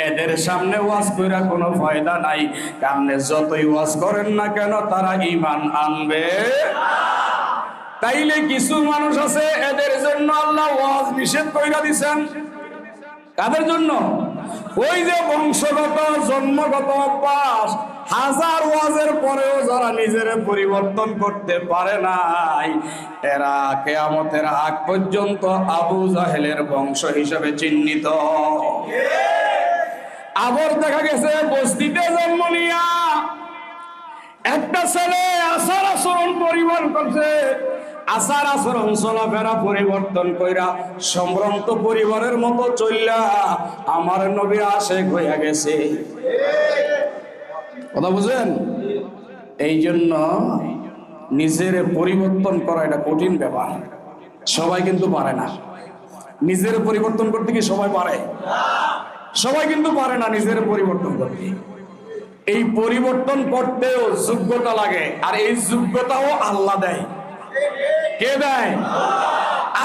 এদের সামনে ওয়াজ কইরা কোনো ফায়দা নাই। কারণে যতই ওয়াজ করেন না কেন তারা ঈমান আনবে। তাইলে কিছু মানুষ আছে এদের জন্য আল্লাহ ওয়াজ নিষেধ কইরা দিবেন। কাদের জন্য? ওই যে বংশগত জন্মগত অভ্যাস, হাজার ওয়াজের পরেও যারা নিজের পরিবর্তন করতে পারে নাই, এরা কিয়ামতের আগ পর্যন্ত আবু জাহেলের বংশ হিসেবে চিহ্নিত। আবার দেখা গেছে বস্তিতে জন্ম নিয়া একটা ছেলে আচার আচরণ পরিবর্তন করছে, আচার আচরণ চলাফেরা পরিবর্তন কইরা সম্ভ্রান্ত পরিবারের মতো চললা আমার নবী আশেক হইয়া গেছে। কথা বুঝেন? এই জন্য নিজের পরিবর্তন করা এটা কঠিন ব্যাপার, সবাই কিন্তু পারে না। নিজের পরিবর্তন করতে কি সবাই পারে? সবাই কিন্তু পারে না নিজের পরিবর্তন করতে। এই পরিবর্তন করতেও যোগ্যতা লাগে, আর এই যোগ্যতাও আল্লাহ দেয়। কে দেয়?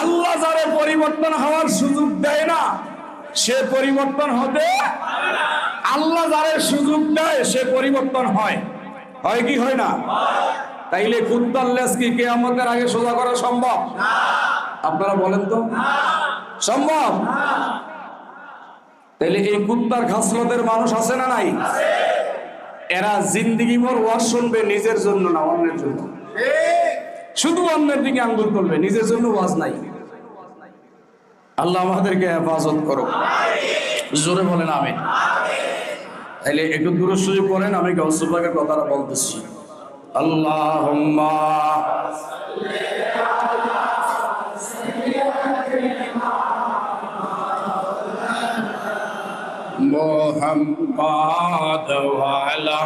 আল্লাহ যারে পরিবর্তন হওয়ার সুযোগ দেয় না সে পরিবর্তন হতে, আল্লাহ যারে সুযোগ দেয় সে পরিবর্তন হয়। হয় কি হয় না? তাইলে কুত্তার লেজ কি কিয়ামতের আগে সোজা করা সম্ভব? আপনারা বলেন তো, সম্ভব? তাইলে এই কুত্তার খাসলতের মানুষ আছে না নাই? এরা জিন্দেগি ভর ওয়াজ শুনবে, নিজের জন্য না, অন্যের জন্য। শুধু অন্যের দিকে আঙ্গুল তুলবে, নিজের জন্য ওয়াজ নাই। আল্লাহ আমাদেরকে হেফাজত করুক। জোরে বলেন আমিন। তাইলে একটু দূরে সুযোগ করেন, আমি গাউসুল পাকের কথাটা বলতেছি। আল্লাহুম্মা মুহাম্মাদ ওয়া আলা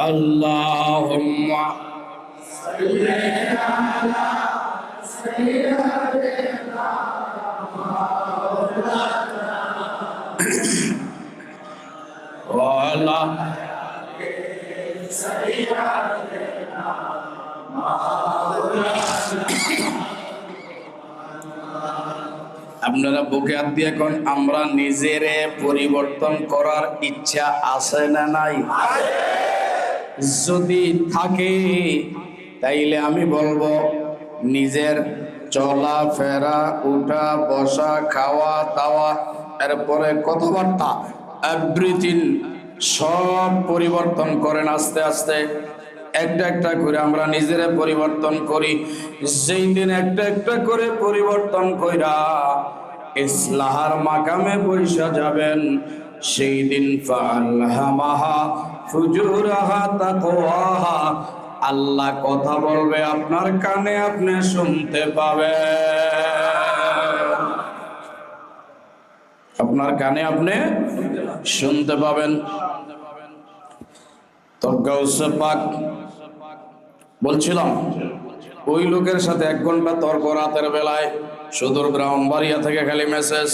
আল্লাহুম্মা ওয়ালা আপনারা বুকে হাত দিয়ে এখন আমরা নিজেরে পরিবর্তন করার ইচ্ছা আছে না নাই? যদি থাকে তাইলে আমি বলবো নিজের চলাফেরা, উঠা বসা, খাওয়া দাওয়া, এরপরে কথাবার্তা, এভরিথিং সব পরিবর্তন করেন আস্তে আস্তে। একটা একটা করে আমরা নিজেরা পরিবর্তন করি। যেই দিন একটা একটা করে পরিবর্তন কইরা ইসলাহার মাকামে বৈশা যাবেন, সেই দিন ফালহামাহা ফুজুরাহা তাকওয়াহা, আল্লাহ কথা বলবে আপনার কানে, আপনি শুনতে পাবেন। আপনার কানে আপনি শুনতে পাবেন। তো গাউসে পাক বলছিলাম, ওই লোকের সাথে 1 ঘন্টা তর্ক রাতের বেলায়, সুদূর ব্রাহ্মণবাড়িয়া থেকে খালি মেসেজ।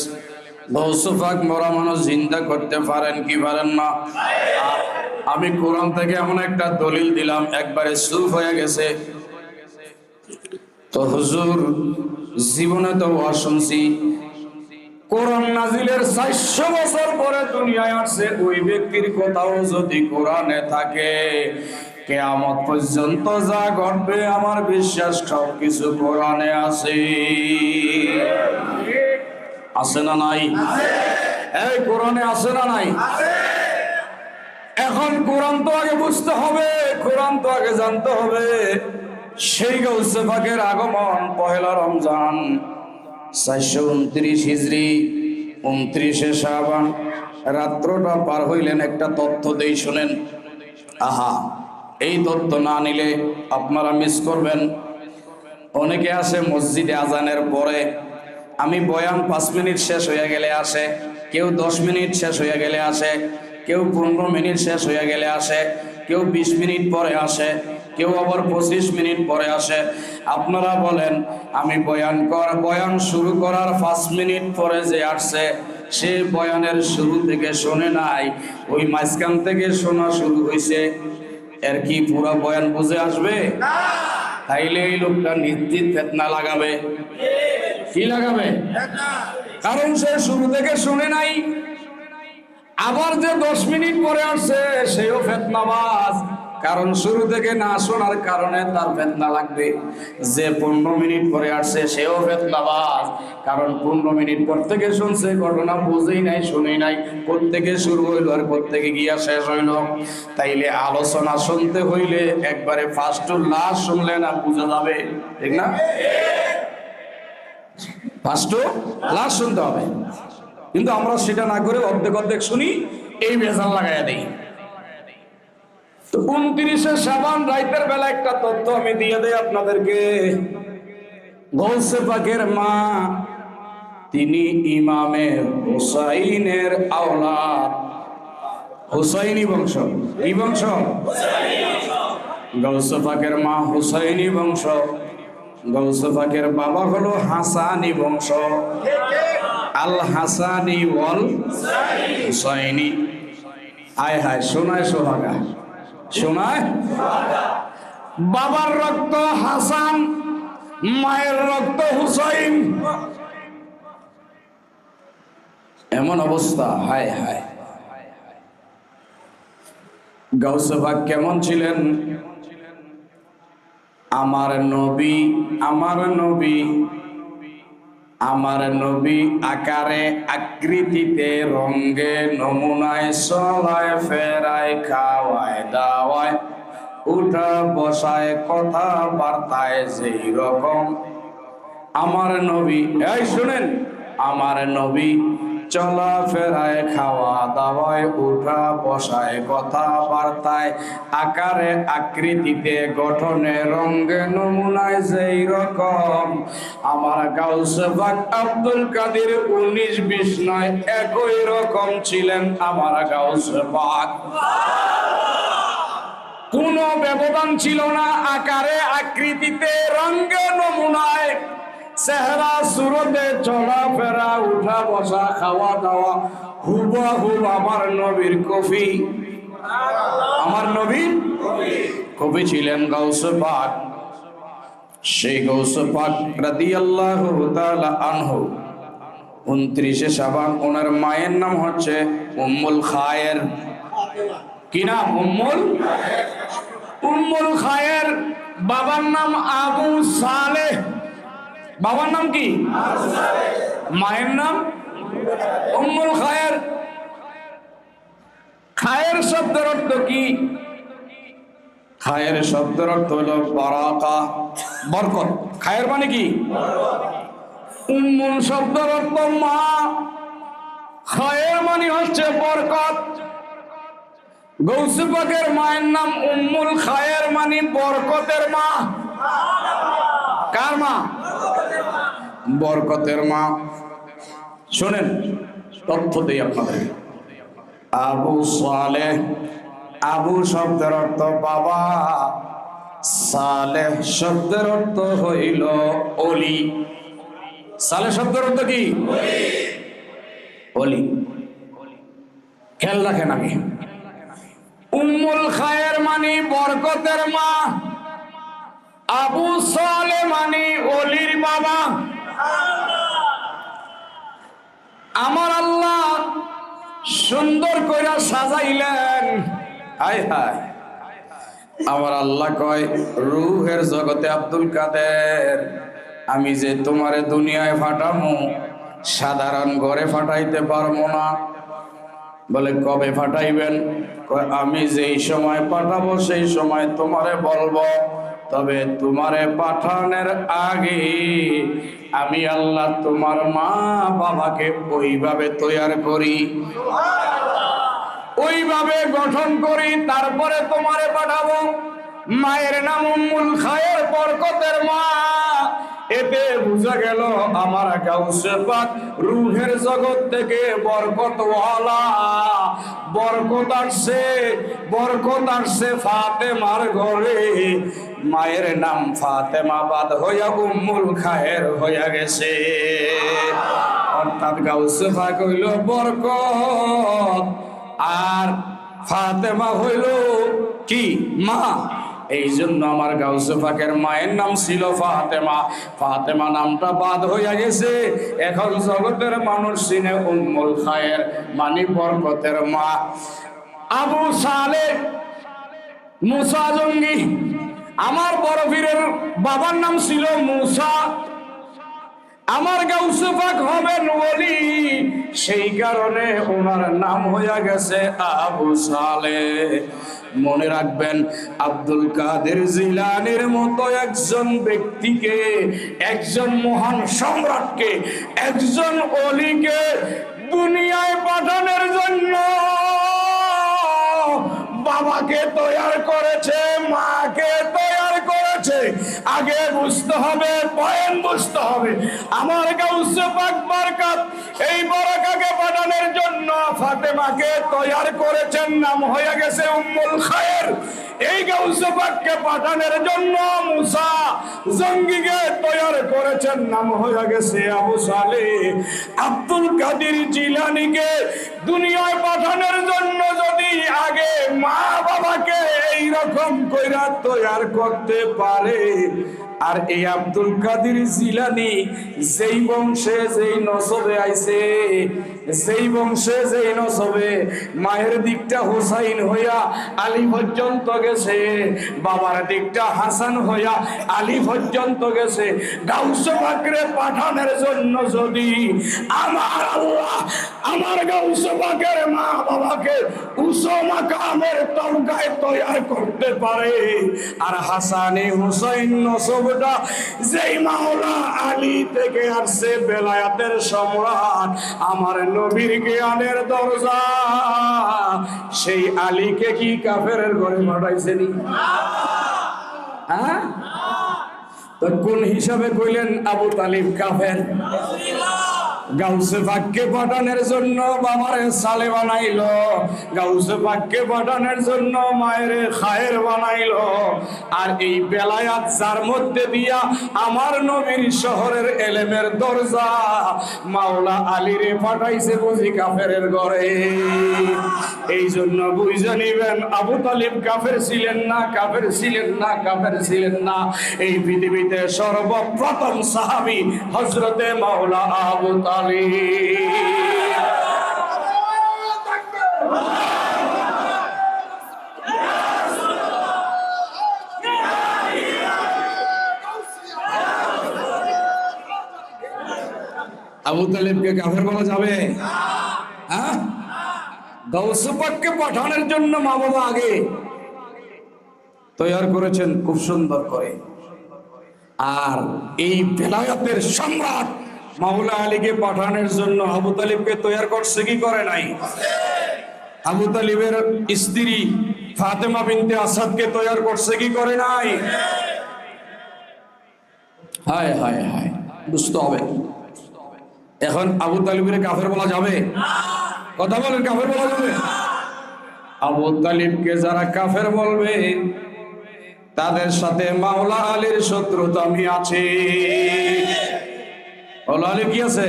গাউসে পাক মরা মানুষ চিন্তা করতে পারেন কি পারেন না? আমি কোরআন থেকে এমন একটা দলিল দিলাম, একবারে চুপ হয়ে গেছে। তো হুজুর জীবনে তো ওয়াজ শুনছি, কোরআন নাজিলের 400 বছর পরে দুনিয়ায় আসছে, ওই ব্যক্তির কথাও যদি কোরআনে থাকে, কিয়ামত পর্যন্ত যা ঘটবে আমার বিশ্বাস সবকিছু কোরআনে আছে। আছে না নাই? এই কোরআনে আছে না নাই? এখন কোরআন তো আগে বুঝতে হবে, কোরআন তো আগে জানতে হবে। সেই গাউসে পাকের আগমন পহেলা রমজান 429 হিজরি 29শে শাবান, রাত্রটা পার হইলেন। একটা তথ্য দেই, শুনেন। আহা, এই তথ্য না নিলে আপনারা মিস করবেন। অনেকে আসে মসজিদে আজানের পরে, আমি বয়ান 5 মিনিট শেষ হয়ে গেলে আসে, কেউ 10 মিনিট শেষ হয়ে গেলে আসে, কেউ 15 মিনিট শেষ হয়ে গেলে আসে, কেউ 20 মিনিট পরে আসে, কেউ আবার 25 মিনিট পরে আসে। আপনারা বলেন, আমি বয়ান শুরু করার 5 মিনিট পরে যে আসছে, সে বয়ানের শুরু থেকে শোনে নাই, ওই মাঝখান থেকে শোনা শুরু হয়েছে, এর কি পুরো বয়ান বুঝে আসবে? তাইলে এই লোকটা নিশ্চিত ফিতনা লাগাবে। কি লাগাবে? কারণ সে শুরু থেকে শুনে নাই। আবার যে 10 মিনিট পরে আসছে, সেও ফিতনাবাজ, কারণ শুরু থেকে না শোনার কারণে তার ফিতনা লাগবে। যে 15 মিনিট পরে আসছে, সেও ফিতনাবাজ, কারণ 15 মিনিট পর থেকে শুনছে, ঘটনা বুঝেই নাই, শুনেই নাই, কোত্থেকে শুরু হইলো আর কোত্থেকে গিয়া শেষ হইলো। তাইলে আলোচনা শুনতে হইলে একবারে ফার্স্ট টু লাস্ট শুনলে না বুঝা যাবে, ঠিক না? ফার্স্ট টু লাস্ট শুনতে হবে, কিন্তু আমরা সেটা না করে অর্ধেক অর্ধেক শুনি, এই ভেজাল লাগাইয়া দেই। 29শে শাবান রাতের বেলা একটা তথ্য আমি দিয়ে দেই আপনাদেরকে। গাউসে পাকের মা, তিনি ইমামে হুসাইনের আওলাদ, হুসাইনি বংশ। কি বংশ? গাউসে পাকের মা হুসাইনি বংশ। গাউসে পাকের বাবা হলো হাসানি বংশ, আল হাসানি ওয়াল হুসাইনি। আয় হায়, শোনায় সোহাগা, শোনায়। বাবার রক্ত হাসান, মায়ের রক্ত হুসাইন। এমন অবস্থা, হায় হায়। গাউসে পাক কেমন ছিলেন? আমার নবী, আমার নবী, আমার নবী আকারে, আকৃতিতে, রঙ্গে, নমুনায়, চলায় ফেরায়, খাওয়ায় দাওয়ায়, উঠা বসায়, কথা বার্তায় যেই রকম আমার নবী। এই শুনেন, আমার নবী চলা ফেরায়, খাওয়া দাওয়ায়, উঠা বসায়, কথা বার্তায়, আকারে, আকৃতিতে, গঠনে, রঙ্গে, নমুনায় যেই রকম আমার গাউসে পাক আব্দুল কাদের 19-20 নয়, একই রকম ছিলেন আমার গাউসে পাক। কোনো ব্যবধান ছিল না, আকারে, আকৃতিতে, রঙ্গে, নমুনায়, চেহারা, সুরতে, চলাফেরা, উঠা বসা, খাওয়া দাওয়া, হুবহুব আমার নবীর কফি। আমার নবীর কবি ছিলেন গাউসে পাক। সেই গাউসে পাক রাদিয়াল্লাহু তাআলা আনহু 29শে শাবান, ওনার মায়ের নাম হচ্ছে উম্মুল খায়ের। কি নাম? উম্মুল খায়ের। বাবার নাম আবু সালেহ। বাবার নাম কি? মায়ের নাম উম্মুল খায়ের। খায়ের শব্দের অর্থ কি? খায়ের শব্দের অর্থ হলো বারাকা, বরকত। খায়ের মানে কি? উম্মুল শব্দের অর্থ মা, খায়ের মানে হচ্ছে বরকত। গাউসে পাকের মায়ের নাম উম্মুল খায়ের, মানে বরকতের মা। কার মা? বরকতের মা। শোনেন, তথ্য দেই আপনাদের। আবু সালেহ, আবু শব্দের অর্থ বাবা, সালেহ শব্দের অর্থ হইল অলি। সালেহ শব্দের অর্থ কি? অলি। খেয়াল রাখেন আগে। উম্মুল খায়ের মানে বরকতের মা, আবু সালেহ মানে অলির বাবা। আমার আল্লাহ সুন্দর করে সাজাইলেন। হায় হায়, আমার আল্লাহ কয় রূহের জগতে আব্দুল কাদের, আমি যে তোমারে দুনিয়ায় ফাটামু, সাধারণ ঘরে পাঠাইতে পারবো না। বলে কবে পাঠাইবেন? কয় আমি যেই সময় পাঠাবো সেই সময় তোমারে বলবো, তবে তোমারে পাঠানোর আগে আমি আল্লাহ তোমার মা বাবাকে ওইভাবে তৈরি করি, ওইভাবে গঠন করি, তারপরে তোমারে পাঠাবো। মায়ের নাম উম্মুল খায়ের, বরকতের মা। এতে বুঝা গেল আমার গাউসে পাক রূহের জগৎ থেকে বরকতওয়ালা। বরকত আসছে ফাতেমার ঘরে। মায়ের নাম ফাতেমা বাদ হইয়া উম্মুল খায়ের হইয়া গেছে। অর্থাৎ গাউসে পাক হইল বরকত, আর ফাতেমা হইল কি? মা। এই জন্য আমার গাউসে পাকের মায়ের নাম ছিল ফাতেমা। ফাতেমা নামটা বাদ হইয়া গেছে, এখন জগতের মানুষ চিনে উম্মুল খায়ের, মানে বরকতের মা। আবু সালেহ মুসা জঙ্গি, আমার বড় পীরের বাবার নাম ছিল মুসা। আমার গাউসে পাক হবেন ওলি, সেই কারণে ওনার নাম হইয়া গেছে আবু সালেহ। মনে রাখবেন, আব্দুল কাদের জিলানীর মতো একজন ব্যক্তিকে, একজন মহান সম্রাটকে, একজন ওলিকে দুনিয়ায় পাঠানোর জন্য বাবাকে তৈরি করেছে, মাকে তৈরি করেছে। আগে বুঝতে হবে, পয়েন্ট বুঝতে হবে। আমার গাউসে পাক বরকত এই বরকাকে পাঠানোর জন্য ফাতেমাকে তৈরি করেছেন, নাম হয়ে গেছে উম্মুল খায়ের। এই গাউসে পাককে পাঠানোর জন্য মুসা জঙ্গিকে তৈরি করেছেন, নাম হয়ে গেছে আবু সালেহ। আব্দুল কাদের জিলানীকে দুনিয়ায় পাঠানোর জন্য যদি আগে মা বাবাকে এইরকম কইরা তৈরি করতে পারে, আর এই আব্দুল কাদের জিলানী যেই বংশে যেই নসবে আইছে, যেই বংশে যেই নসবে, মায়ের দিকটা হুসাইন হইয়া আলী পর্যন্ত গেছে, বাবার দিকটা হাসান হইয়া আলী পর্যন্ত গেছে। গাউসে পাকরে পাঠানোর জন্য যদি আমার আল্লাহ আমার গাউসে পাকের মা বাবাকে উঁচু মাকামের তরকায় তৈরি করতে পারে, আর হাসানে হুসাইন নসবটা যেই মাওলা আলী থেকে আসছে, বেলায়াতের সম্রাট, আমার নবীর জ্ঞানের দরজা, সেই আলীকে কি কাফেরের ঘরে পাঠাইছেনি? হ্যাঁ, তো কোন হিসাবে কইলেন আবু তালিব কাফের? গাউসে পাককে পাঠানোর জন্য বাবারে সালে বানাইলো, গাউসে পাককে পাঠানোর জন্য মায়ের খায়ের বানাইলো, আর এই বেলায়াত যার মধ্যে দিয়া আমার নবীর শহরের এলেমের দরজা মাওলা আলীরে পাঠাইছে বুঝি কাফেরের ঘরে। এই জন্য বুঝে নিবেন, আবু তালিব কাফের ছিলেন না, কাফের ছিলেন না, কাফের ছিলেন না। এই পৃথিবীতে সর্বপ্রথম সাহাবী হযরতে মাওলা আবু তালিব। আবু তালিবকে কাফের বলা যাবে? হ্যাঁ, গাউসে পাককে পাঠানোর জন্য মা বাবা আগে তৈরি করেছেন খুব সুন্দর করে। আর এই বেলায়াতের সম্রাট মাওলা আলীকে পাঠানোর জন্য আবু তালিবকে তৈরি করছে কি করে নাই? আবু তালিবের স্ত্রী ফাতেমা বিনতে আসাদকে তৈরি করছে কি করে নাই? হায় হায় হায়, বুঝতে হবে। এখন আবু তালিবের কাফের বলা যাবে? কথা বলেন, কাফের বলা যাবে? আবু তালিবকে যারা কাফের বলবে তাদের সাথে মাওলা আলীর শত্রুতামি আছে। মাওলা আলী কি আছে?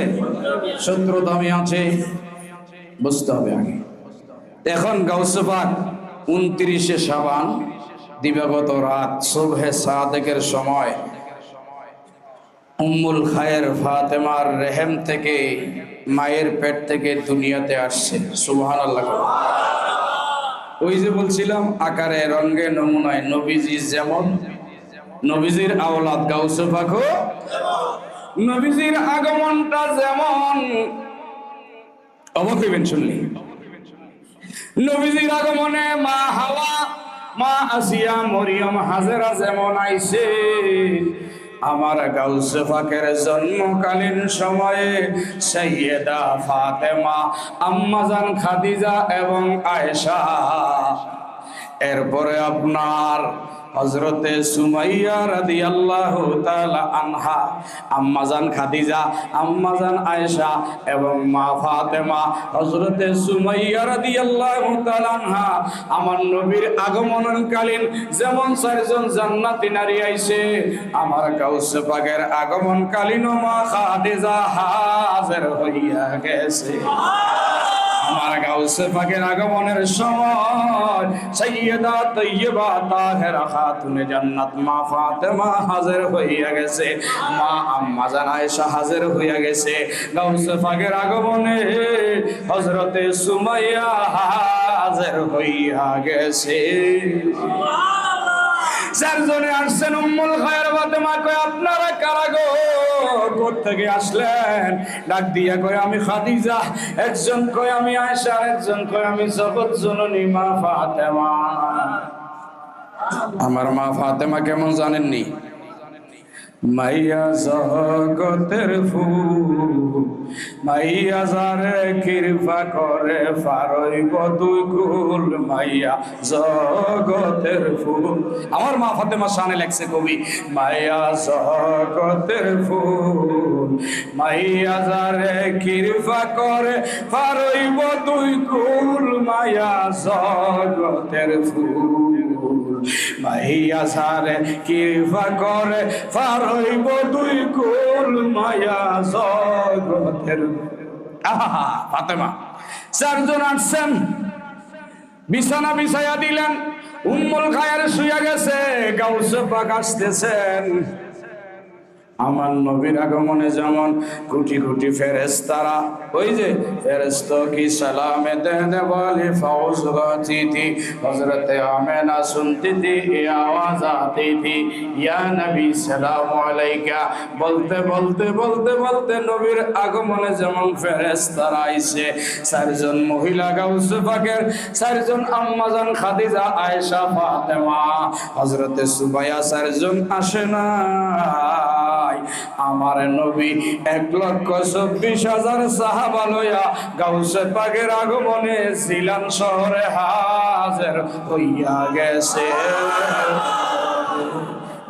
শত্রুতামি আছে, বুঝতে হবে আগে। এখন গাউসে পাক 29 শাবান দিবাগত রাত সুবহে সাদেকের সময় উম্মুল খায়ের ফাতেমার রেহেম থেকে, মায়ের পেট থেকে দুনিয়াতে আসছে। সুবহানাল্লাহ। ওই যে বলছিলাম আকারে রঙে নমুনায় নবীজি যেমন, নবীজির আওলাদ গাউসে পাকও। নবীজির আগমনটা যেমন, অবাক হইবেন শুনলে, নবীজির আগমনে মা হাওয়া, মা আসিয়া, মরিয়ম, হাজেরা যেমন আইছে, আমার গাউসে পাকের জন্মকালীন সময়ে সাইয়েদা ফাতেমা, আম্মাজান খাদিজা এবং আয়েশা, এরপরে আপনার হযরতে সুমাইয়া রাদিয়াল্লাহু তাআলা আনহা, আম্মাজান খাদিজা, আম্মাজান আয়েশা এবং মা ফাতেমা, হযরতে সুমাইয়া রাদিয়াল্লাহু তাআলা আনহা, আমার নবীর আগমনকালীন যেমন চারজন জান্নাতি নারী আইছে, আমার গাউসে পাকের আগমনকালীন মা খাদিজা হাজির হইয়া গেছে। আমার গাউসে পাকের আগমনের সময় সাইয়্যিদা তাইয়্যিবা তাহেরা খাতুনে জান্নাত মা ফাতেমা হাজির হইয়া গেছে, মা আম্মাজান আয়েশা হাজির হইয়া গেছে। গাউসে পাকের আগমনে হযরতে সুমাইয়া হাজির হইয়া গেছে। চারজনে আসছেন। উম্মুল খায়র ফাতেমা কয়, আপনারা কারা গো, কোথা থেকে আসলেন? ডাক দিয়া কয়, আমি খাদিজা। একজন কয় আমি আয়েশা, একজন কয় আমি জগৎ জননী মা ফাতেমা। আমার মা ফাতেমা কেমন জানেননি? মাইয়া জগতের ফুল, মাইয়া যারে কৃপা করে ফারইব দুই কুল, মাইয়া জগতের ফুল। আমার মা ফাতেমা শানে লেখছে কবি, মাইয়া জগতের ফুল, মাইয়া যারে কৃপা করে ফারইব দুই কুল, মাইয়া জগতের ফুল, মাইয়া যারে কৃপা করে ফারইব দুই কুল, মায়া জগতের। আহা ফাতেমা। চারজন আসছেন, বিছানা বিছাইয়া দিলেন, উম্মুল খায়র শুইয়া গেছে, গাউসে পাক আসতেছেন। আমার নবীর আগমনে যেমন কোটি কোটি ফেরেশতারা, ওই যে ফেরেশত কি সালামে দেনে বলে ফাউজ গাতি থি, হযরতে আমেনা শুনতি থি, এই আওয়াজ আতি থি, ইয়া নবী সালাম আলাইকা। বলতে বলতে বলতে বলতে নবীর আগমনে যেমন ফেরেশতারা আইছে। চারজন মহিলা গাউসে পাকের, চারজন আম্মাজান খাদিজা, আয়েশা, ফাতেমা, হযরতে সুবাইয়া, চারজন আসে না। আমার নবী 1,24,000 সাহাবা লইয়া গাউসে পাকের আগমনে জিলান শহরে হাজির হইয়া গেছে।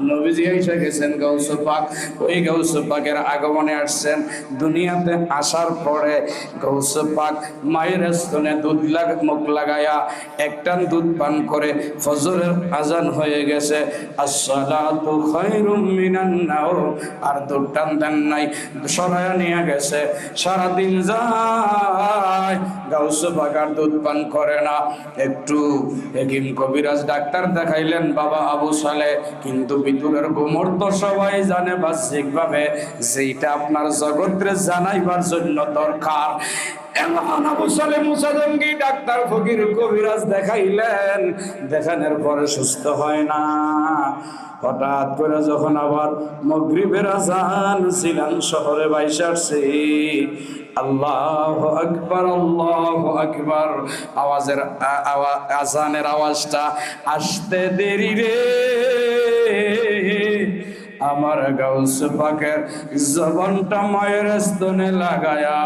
নবীজি এসে গেছেন গাউসে পাক, ওই গাউসে পাকের আগমনে আসছেন। দুনিয়াতে আসার পরে গাউসে পাক মায়ের স্তনে দুধ মুখ লাগায়া একটান দুধ পান করে ফজরের আজান হয়ে গেছে, আসসালাতু খায়রুম মিনান নাওম, আর দুধ টান দেন নাই, সরায়া নিয়ে গেছে। সারাদিন যায় গাউসে পাক আর দুধ পান করে না। একটু হেকিম কবিরাজ ডাক্তার দেখাইলেন বাবা আবু সালে, কিন্তু ভিতরের গোমর তো সবাই জানে বাহ্যিক ভাবে, যেটা আপনার জগৎরে জানাইবার জন্য দরকার। এমন আবু সালে মুসাদঙ্গি ডাক্তার ফকির কবিরাজ দেখাইলেন, দেখানোর পরে সুস্থ হয় না। হঠাৎ করে যখন আবার মাগরিবের আজান ছিলেন শহরে বাইশারছে, আল্লাহু আকবার, আল্লাহু আকবার, আওয়াজের আজানের আওয়াজটা আসতে দেরি রে, আমার গাউসে পাকের জবানটা মায়ের স্তনে লাগায়া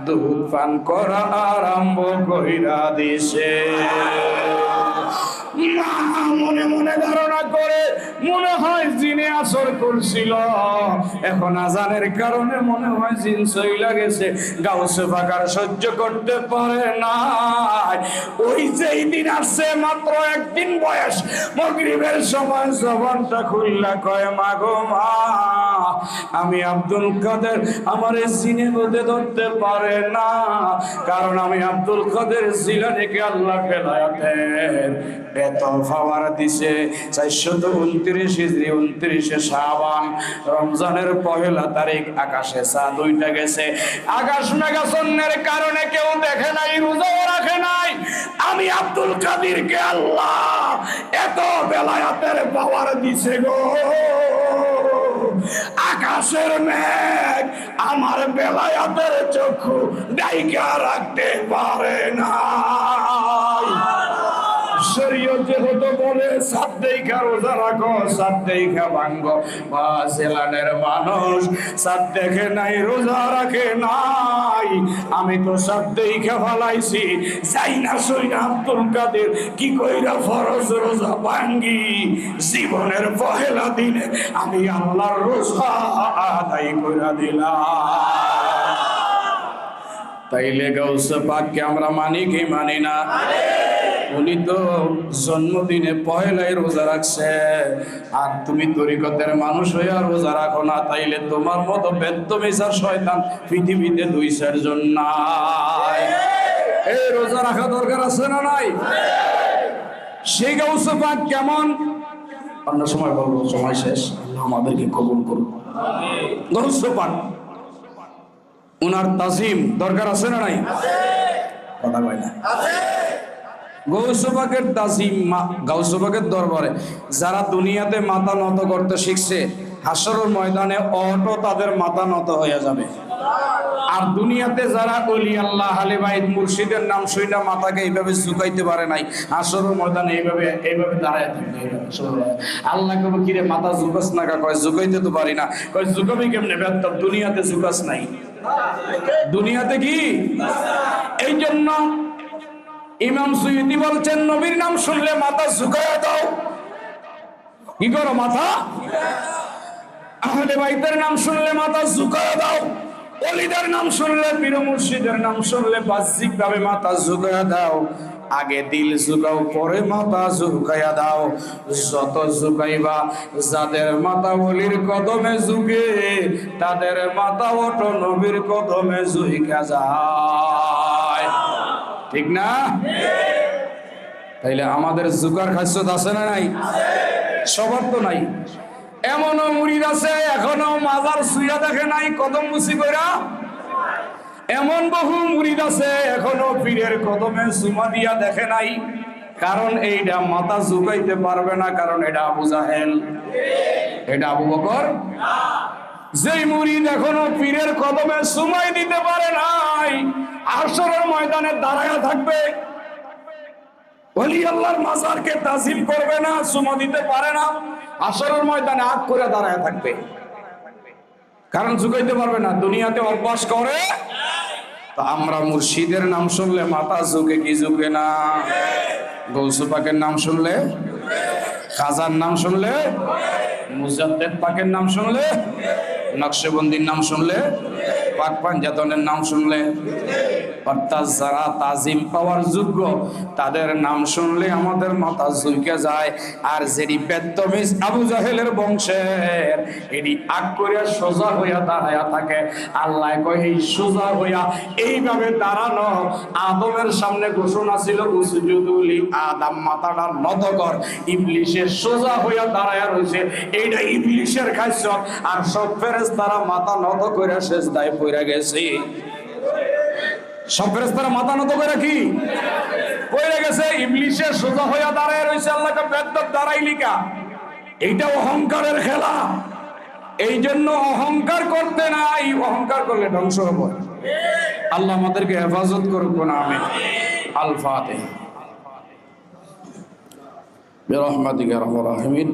দুধ পান করা আরম্ভ কইরা দিছে। মনে মনে ধারণা করে মনে হয় জিনে আসর করছিল, এখন আজানের কারণে মনে হয় জিন চইলা গেছে। গাউসে পাক আর সহ্য করতে পারে না। ওই যেই দিন আসছে মাত্র একদিন বয়স, মাগরিবের সময় জবানটা খুললা কয়, মা গো মা, আমি আব্দুল কাদের, আমার জিনে বোধে ধরতে পারে না, কারণ আমি আব্দুল কাদের জিলানীকে আল্লাহ বেলায়েতের এত পাওয়ার দিছে। 429 হিজরি 29 শাবান রমজানের পহেলা তারিখ আকাশে চাঁদ উইঠা গেছে। আকাশ মেঘাচ্ছন্নের কারণে কেউ দেখে নাই, রোজাও রাখে নাই। আমি আব্দুল কাদেরকে আল্লাহ এত বেলায়েতের পাওয়ার দিছে গো। আকাশের মেঘ আমার বেলায়াতের চক্ষু ডাইকা রাখতে পারে না। শরীয়ত যেহেতু বলে সাত দেখা রোজা রাখো, সাত দেখা ভাঙ্গো, বাসেলানের মানুষ সাত দেখে নাই, রোজা রাখে নাই। আমি তো সাত দেখা ফালাইছি, যাই না সই না আব্দুল কাদের কি কইরা ফরজ রোজা ভাঙ্গি। জীবনের পহেলা দিনে আমি আল্লাহর রোজা আদায় কইরা দিলাম। তাইলে গাউসে পাককে আমরা মানি কি মানি না? উনি তো জন্মদিনে পহেলাই রোজা রাখছে, আর তুমি তরিকতের মানুষ হইয়া রোজা রাখো না। তাইলে তোমার মতো বেদ্যমিজার শয়তান পৃথিবীতে দুই চারজন নাই। এই রোজা রাখা দরকার আছে না নাই? সেই গাউসে পাক কেমন, অন্য সময় বলবো, সময় শেষ। আল্লাহ আমাদেরকে কবুল করুন। গাউসে পাক উনার তাজিম দরকার আছে না নাই? কথা কয় না। গাউসে পাকের তাজিম, গাউসে পাকের দরবারে যারা দুনিয়াতে মাথা নত করতে শিখছে, হাসরের ময়দানে অটো তাদের মাথা নত হয়ে যাবে। আর দুনিয়াতে যারা ওলি আল্লাহ আলে বাইত মুর্শিদের নাম শুইনা মাথাকে এইভাবে ঝুঁকাইতে পারে নাই, হাসরের ময়দানে এইভাবে দাঁড়ায় থাকবে। আল্লাহ কবে কিরে মাথা ঝুঁকাস না? কয় ঝুঁকাইতে তো পারি না। কয় ঝুঁকাবি কেমনে? ব্যর্থ, দুনিয়াতে ঝুঁকাস নাই। দুনিয়াতে কি? এই জন্য ইমাম সুয়ুতি বলছেন, নবীর নাম শুনলে মাথা ঝুঁকায়া দাও। কি করো? মাথা। আহলে বাইতের নাম শুনলে মাথা ঝুঁকায়া দাও। ওলিদের নাম শুনলে, পীর মুর্শিদের নাম শুনলে বাহ্যিক ভাবে মাথা ঝুঁকায়া দাও। আগে দিল ঝুঁকাও, পরে মাথা ঝুঁকায়া দাও। যত ঝুঁকাইবা, যাদের মাথা ওলির কদমে ঝুঁকে, তাদের মাথা ওটো নবীর কদমে ঝুঁকা যায়। ঠিক না? তাইলে আমাদের ঝুঁকার খাসিয়ত আছে না নাই? সবার তো নাই। এমনও মুরিদ আছে এখনো মাজার সুইয়া দেখে নাই, কদম মুসি কইরা। এমন বহু মুরিদ আছে এখনো পীরের কদমে চুমা দিয়া দেখে নাই। কারণ এইটা মাথা ঝুঁকাইতে পারবে না, কারণ এটা আবু জাহেল, এটা আবু বকর। যেই মুরিদ এখনো পীরের কদমে চুমাই দিতে পারে নাই, হাসরের ময়দানে দাঁড়ায়া থাকবে। ওলি আল্লাহর মাজারকে তাজিম করবে না, চুমা দিতে পারে না, হাসরের ময়দানে আগ করে দাঁড়ায় থাকবে। কারণ ঝুঁকাইতে পারবে না, দুনিয়াতে অভ্যাস করে। তো আমরা মুর্শিদের নাম শুনলে মাথা ঝুঁকে কি ঝুঁকে না? গৌসে পাকের নাম শুনলে, খাজার নাম শুনলে, মুজাদ্দেদ পাকের নাম শুনলে, নকশবন্দির নাম শুনলে, পাক পাঞ্জাতনের নাম শুনলে, অর্থাৎ যারা তাজিম পাওয়ার যোগ্য তাদের নাম শুনলে আমাদের মাথা ঝুঁকে যায়। আর যেটি বেত্তমিজ আবু জাহেলের বংশের, এটি আগ করে সোজা হইয়া দাঁড়ায়া থাকে। আল্লাহ কয় এই সোজা হইয়া এইভাবে দাঁড়ানো, আদমের সামনে ঘোষণা ছিল উসজুদুলি আদম, মাথাটা নত কর। ইবলিসের সোজা হইয়া দাঁড়ায়া রয়েছে, এইটা ইবলিসের খাসিয়ত। আর সব ফেরেশতারা মাথা নত করে সেজদায় পড়ে গেছে। সব ফেরেশতারা মাথা নত করে কি পড়ে গেছে? ইবলিসের সোজা হইয়া দাঁড়ায় রয়েছে। আল্লাহকে বেদ্দত দাঁড়াইলি কা? এইটা অহংকারের খেলা। এই জন্য অহংকার করতে নাই, অহংকার করলে ধ্বংস হবে। আল্লাহ আমাদেরকে হেফাজত করুক না। আমিন। আল ফাতিহা। বিরহমাতিকা ইয়া রাহমার রাহিমিন।